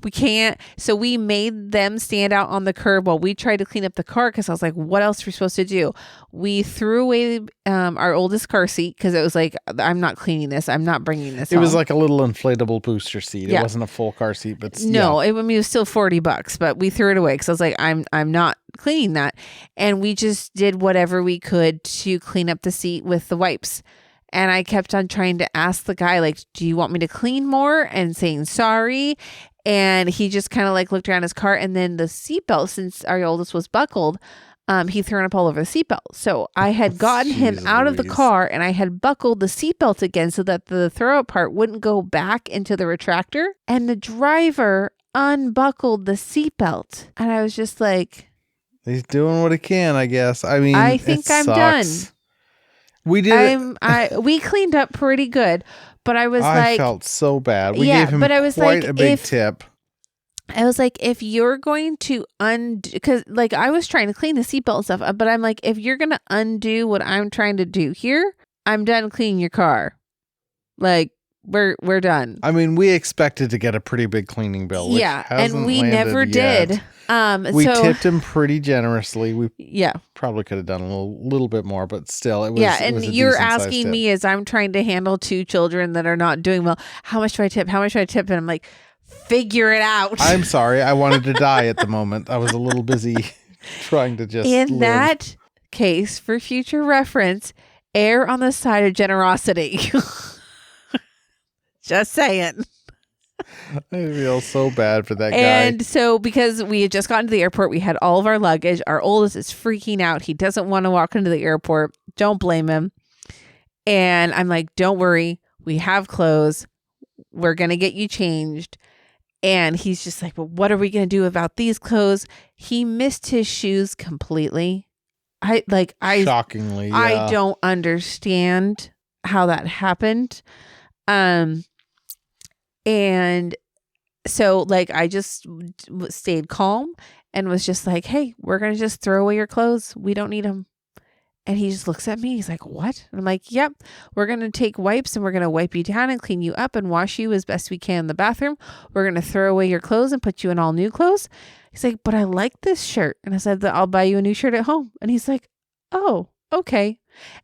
we can't. So we made them stand out on the curb while we tried to clean up the car because I was like, what else are we supposed to do? We threw away our oldest car seat because it was like, I'm not cleaning this. I'm not bringing this home. Was like a little inflatable booster seat. Yeah. It wasn't a full car seat, but no, it was still $40, but we threw it away because I was like, I'm not cleaning that. And we just did whatever we could to clean up the seat with the wipes. And I kept on trying to ask the guy, like, do you want me to clean more? And saying sorry. And he just kind of like looked around his car. And then the seatbelt, since our oldest was buckled, he threw up all over the seatbelt. So I had gotten him out of the car and I had buckled the seatbelt again so that the throw up part wouldn't go back into the retractor. And the driver unbuckled the seatbelt. And I was just like, he's doing what he can, I guess. I think I'm done. We did. We cleaned up pretty good, but I was I felt so bad. We gave him quite a big tip. I was like, if you're going to undo, because like I was trying to clean the seatbelt and stuff, but I'm like, if you're going to undo what I'm trying to do here, I'm done cleaning your car. Like we're done. We expected to get a pretty big cleaning bill. Which and we never did. We so, tipped him pretty generously. We yeah. probably could have done a little bit more, but still, it was. Yeah, it and was a you're decent-sized asking tip. me as I'm trying to handle 2 children that are not doing well, how much do I tip? How much do I tip? And I'm like, figure it out. I'm sorry. I wanted to die at the moment. I was a little busy trying to just In live. that case, for future reference, err on the side of generosity. Just saying. I feel so bad for that guy. And so, because we had just gotten to the airport, we had all of our luggage. Our oldest is freaking out. He doesn't want to walk into the airport. Don't blame him. And I'm like, don't worry. We have clothes. We're going to get you changed. And he's just like, well, what are we going to do about these clothes? He missed his shoes completely. Shockingly, yeah. I don't understand how that happened. And so, like, I just stayed calm and was just like, hey, we're going to just throw away your clothes. We don't need them. And he just looks at me. He's like, what? And I'm like, yep, we're going to take wipes and we're going to wipe you down and clean you up and wash you as best we can in the bathroom. We're going to throw away your clothes and put you in all new clothes. He's like, but I like this shirt. And I said, I'll buy you a new shirt at home. And he's like, oh, okay.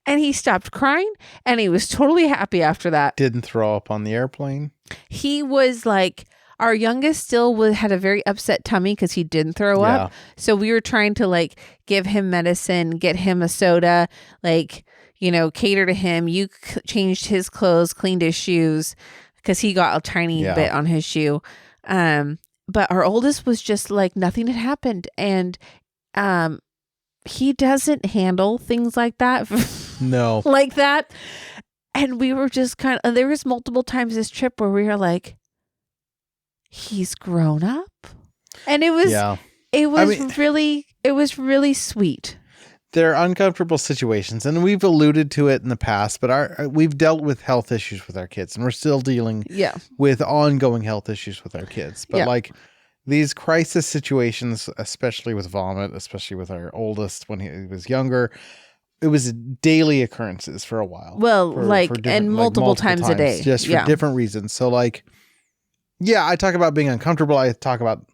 And he stopped crying and he was totally happy after that. Didn't throw up on the airplane. He was like, our youngest still had a very upset tummy because he didn't throw up. So we were trying to like give him medicine, get him a soda, like, you know, cater to him. You changed his clothes, cleaned his shoes because he got a tiny bit on his shoe. But our oldest was just like nothing had happened. And he doesn't handle things like that. No. Like that. And we were just there was multiple times this trip where we were like, he's grown up. And it was really sweet. They're uncomfortable situations, and we've alluded to it in the past, but we've dealt with health issues with our kids, and we're still dealing with ongoing health issues with our kids. But like these crisis situations, especially with vomit, especially with our oldest when he was younger, it was daily occurrences for a while. Well, and multiple times a day. Just for different reasons. So like, I talk about being uncomfortable. I talk about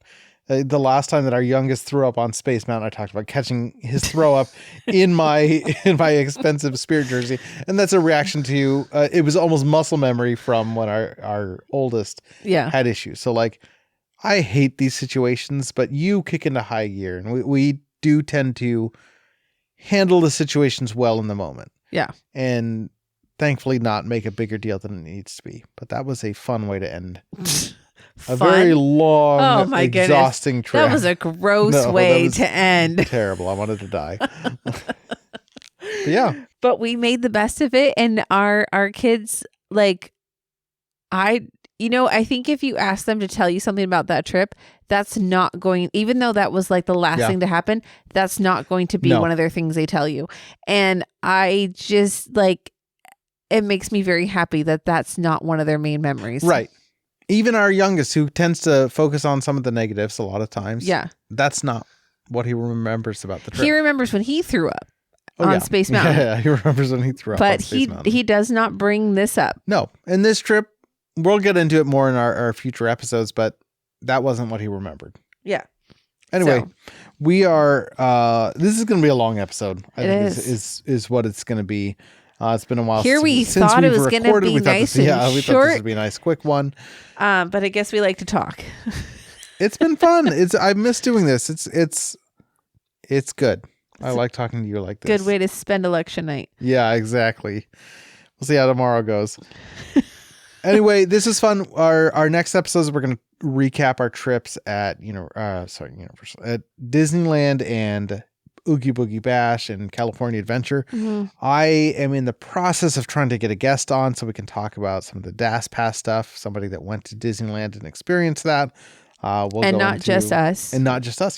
the last time that our youngest threw up on Space Mountain. I talked about catching his throw up in my expensive Spirit jersey. And that's a reaction to, it was almost muscle memory from when our oldest had issues. So like, I hate these situations, but you kick into high gear, and we do tend to handle the situations well in the moment. Yeah. And thankfully not make a bigger deal than it needs to be. But that was a fun way to end a very long, exhausting trip. That was a gross way to end. Terrible. I wanted to die. But yeah. But we made the best of it. And our kids, like, I think if you ask them to tell you something about that trip, that's not going, even though that was like the last thing to happen, that's not going to be one of their things they tell you. And I just like, it makes me very happy that that's not one of their main memories. Right. Even our youngest, who tends to focus on some of the negatives a lot of times. Yeah. That's not what he remembers about the trip. He remembers when he threw up on Space Mountain. Yeah, he remembers when he threw up on Space Mountain. But he does not bring this up. No. And this trip, we'll get into it more in our future episodes, but that wasn't what he remembered. Yeah. Anyway, we are, this is going to be a long episode. I think is what it's going to be. It's been a while since we thought it was going to be nice and short. We thought this would be a nice, quick one. But I guess we like to talk. It's been fun. I miss doing this. It's good. I like talking to you like this. Good way to spend election night. Yeah, exactly. We'll see how tomorrow goes. Anyway, this is fun. Our next episodes, we're going to recap our trips at Universal, at Disneyland and Oogie Boogie Bash and California Adventure. Mm-hmm. I am in the process of trying to get a guest on so we can talk about some of the DAS Pass stuff. Somebody that went to Disneyland and experienced that. Not just us.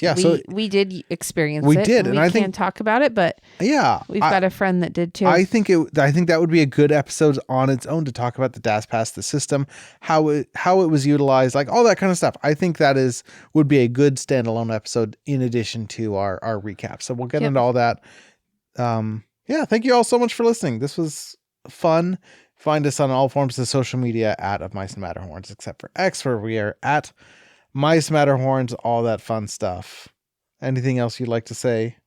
Yeah. We did experience it. We did. And I can't talk about it, but we've got a friend that did too. I think that would be a good episode on its own to talk about the DAS Pass, the system, how it was utilized, like all that kind of stuff. I think that would be a good standalone episode in addition to our recap. So we'll get into all that. Thank you all so much for listening. This was fun. Find us on all forms of social media at OfMiceandMatterhorns, except for X, where we are at mice, Matterhorns, all that fun stuff. Anything else you'd like to say?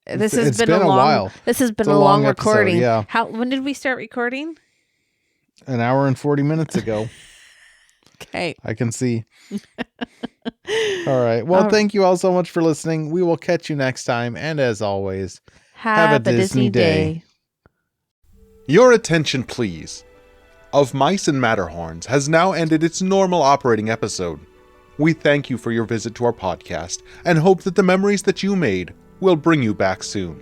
This It's has been a long while. This has been It's a long episode, recording. yeah. When did we start recording? An hour and 40 minutes ago. Okay. I can see. All right. Well, thank you all so much for listening. We will catch you next time. And as always, have a Disney day. Your attention, please. Of Mice and Matterhorns has now ended its normal operating episode. We thank you for your visit to our podcast and hope that the memories that you made will bring you back soon.